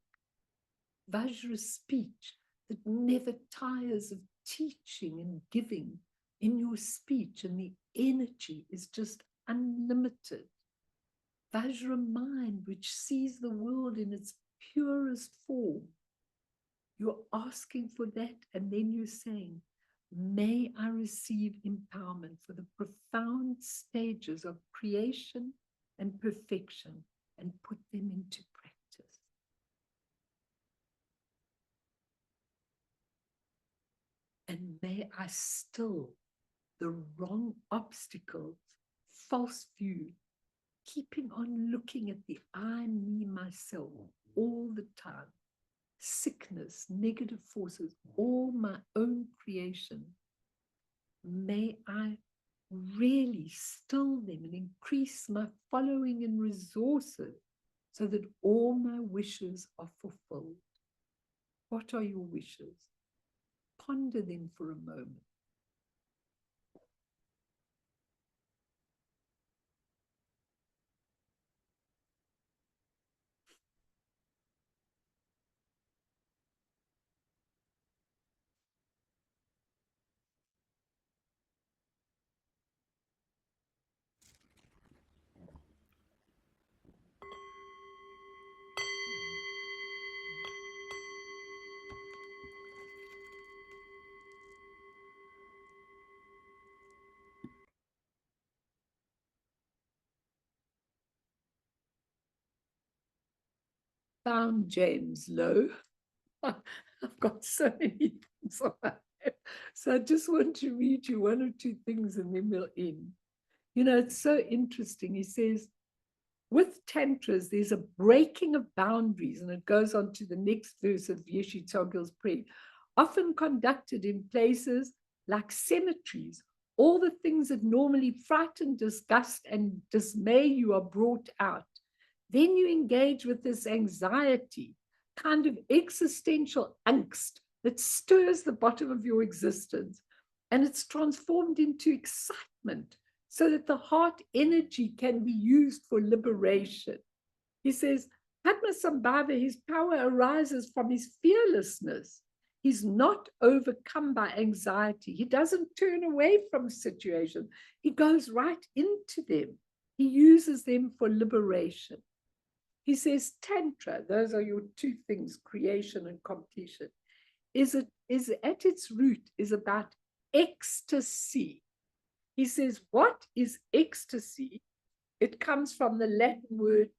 Vajra speech that never tires of teaching and giving in your speech, and the energy is just unlimited. Vajra mind which sees the world in its purest form. You're asking for that, and then you're saying, may I receive empowerment for the profound stages of creation and perfection and put them into practice. I still the wrong obstacles, false view, keeping on looking at the I, me, myself all the time, sickness, negative forces, all my own creation. May I really still them and increase my following and resources so that all my wishes are fulfilled. What are your wishes? Ponder them for a moment. Found James Lowe. I've got so many things on my head. So I just want to read you one or two things and then we'll end. You know, it's so interesting. He says, with tantras, there's a breaking of boundaries, and it goes on to the next verse of Yeshe Tsogyal'S prayer, often conducted in places like cemeteries. All the things that normally frighten, disgust, and dismay you are brought out. Then you engage with this anxiety, kind of existential angst that stirs the bottom of your existence, and it's transformed into excitement so that the heart energy can be used for liberation. He says, Padmasambhava, his power arises from his fearlessness. He's not overcome by anxiety. He doesn't turn away from situations. He goes right into them. He uses them for liberation. He says, Tantra, those are your two things, creation and completion, is at its root is about ecstasy. He says, what is ecstasy? It comes from the Latin word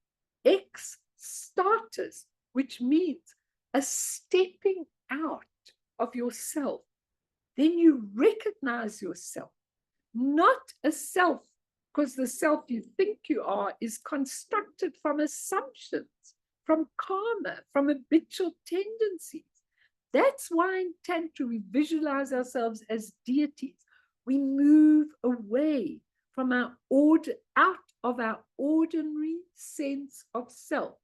ex status, which means a stepping out of yourself. Then you recognize yourself, not a self, because the self you think you are is constructed from assumptions, from karma, from habitual tendencies. That's why in Tantra we visualize ourselves as deities. We move away from out of our ordinary sense of self.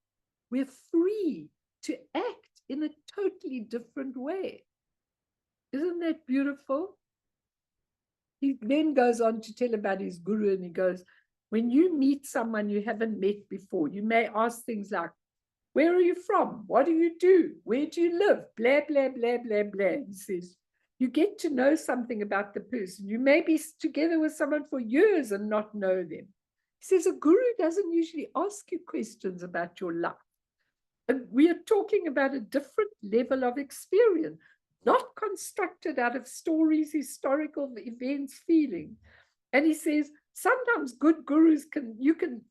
We're free to act in a totally different way. Isn't that beautiful? He then goes on to tell about his guru, and he goes, when you meet someone you haven't met before, you may ask things like, where are you from? What do you do? Where do you live? Blah, blah, blah, blah, blah. He says, you get to know something about the person. You may be together with someone for years and not know them. He says, a guru doesn't usually ask you questions about your life. And we are talking about a different level of experience, not constructed out of stories, historical events, feelings. And he says, sometimes good gurus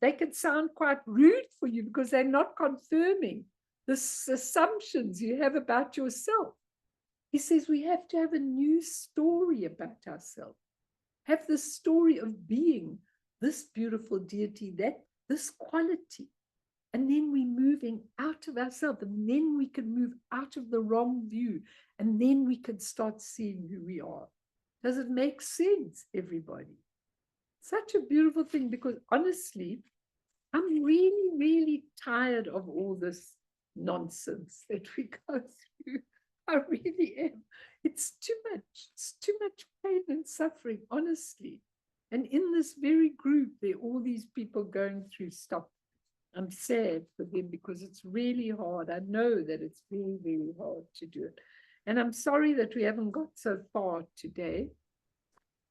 they can sound quite rude for you because they're not confirming the assumptions you have about yourself. He says we have to have a new story about ourselves, have the story of being this beautiful deity, this quality. And then we're moving out of ourselves, and then we can move out of the wrong view, and then we can start seeing who we are. Does it make sense, everybody? Such a beautiful thing, because honestly, I'm really, really tired of all this nonsense that we go through. I really am. It's too much. It's too much pain and suffering, honestly. And in this very group, there are all these people going through stuff. I'm sad for them because it's really hard. I know that it's very, very hard to do it. And I'm sorry that we haven't got so far today,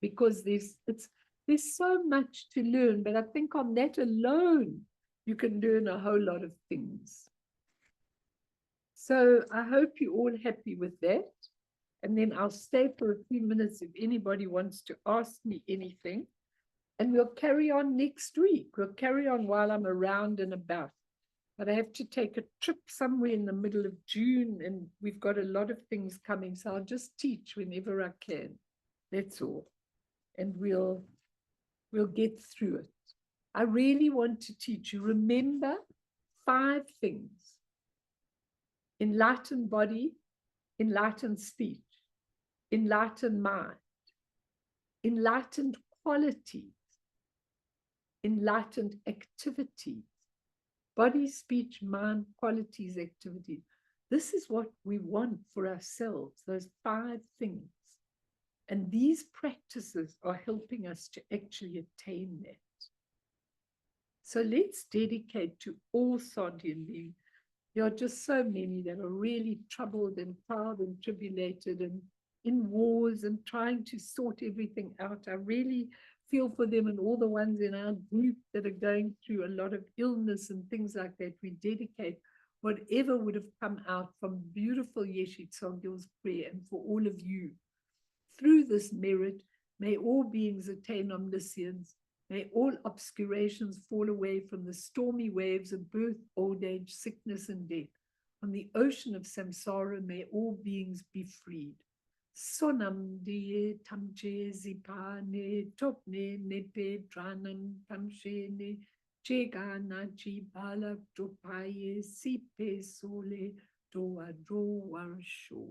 because there's so much to learn. But I think on that alone, you can learn a whole lot of things. So I hope you're all happy with that. And then I'll stay for a few minutes if anybody wants to ask me anything. And we'll carry on next week. We'll carry on while I'm around and about. But I have to take a trip somewhere in the middle of June, and we've got a lot of things coming. So I'll just teach whenever I can. That's all. And we'll get through it. I really want to teach you. Remember 5 things: enlightened body, enlightened speech, enlightened mind, enlightened qualities, enlightened activities, body, speech, mind, qualities, activities. This is what we want for ourselves, those 5 things. And these practices are helping us to actually attain that. So let's dedicate to all sentient beings. There are just so many that are really troubled and proud and tribulated and in wars and trying to sort everything out. I really feel for them and all the ones in our group that are going through a lot of illness and things like that. We dedicate whatever would have come out from beautiful Yeshe Tsogyal's prayer, and for all of you. Through this merit, may all beings attain omniscience. May all obscurations fall away from the stormy waves of birth, old age, sickness, and death. On the ocean of samsara, may all beings be freed. Sonam diye tamche zipane topne nepe tranam tamshene chegana chibala topaye sipe sole doa warsho.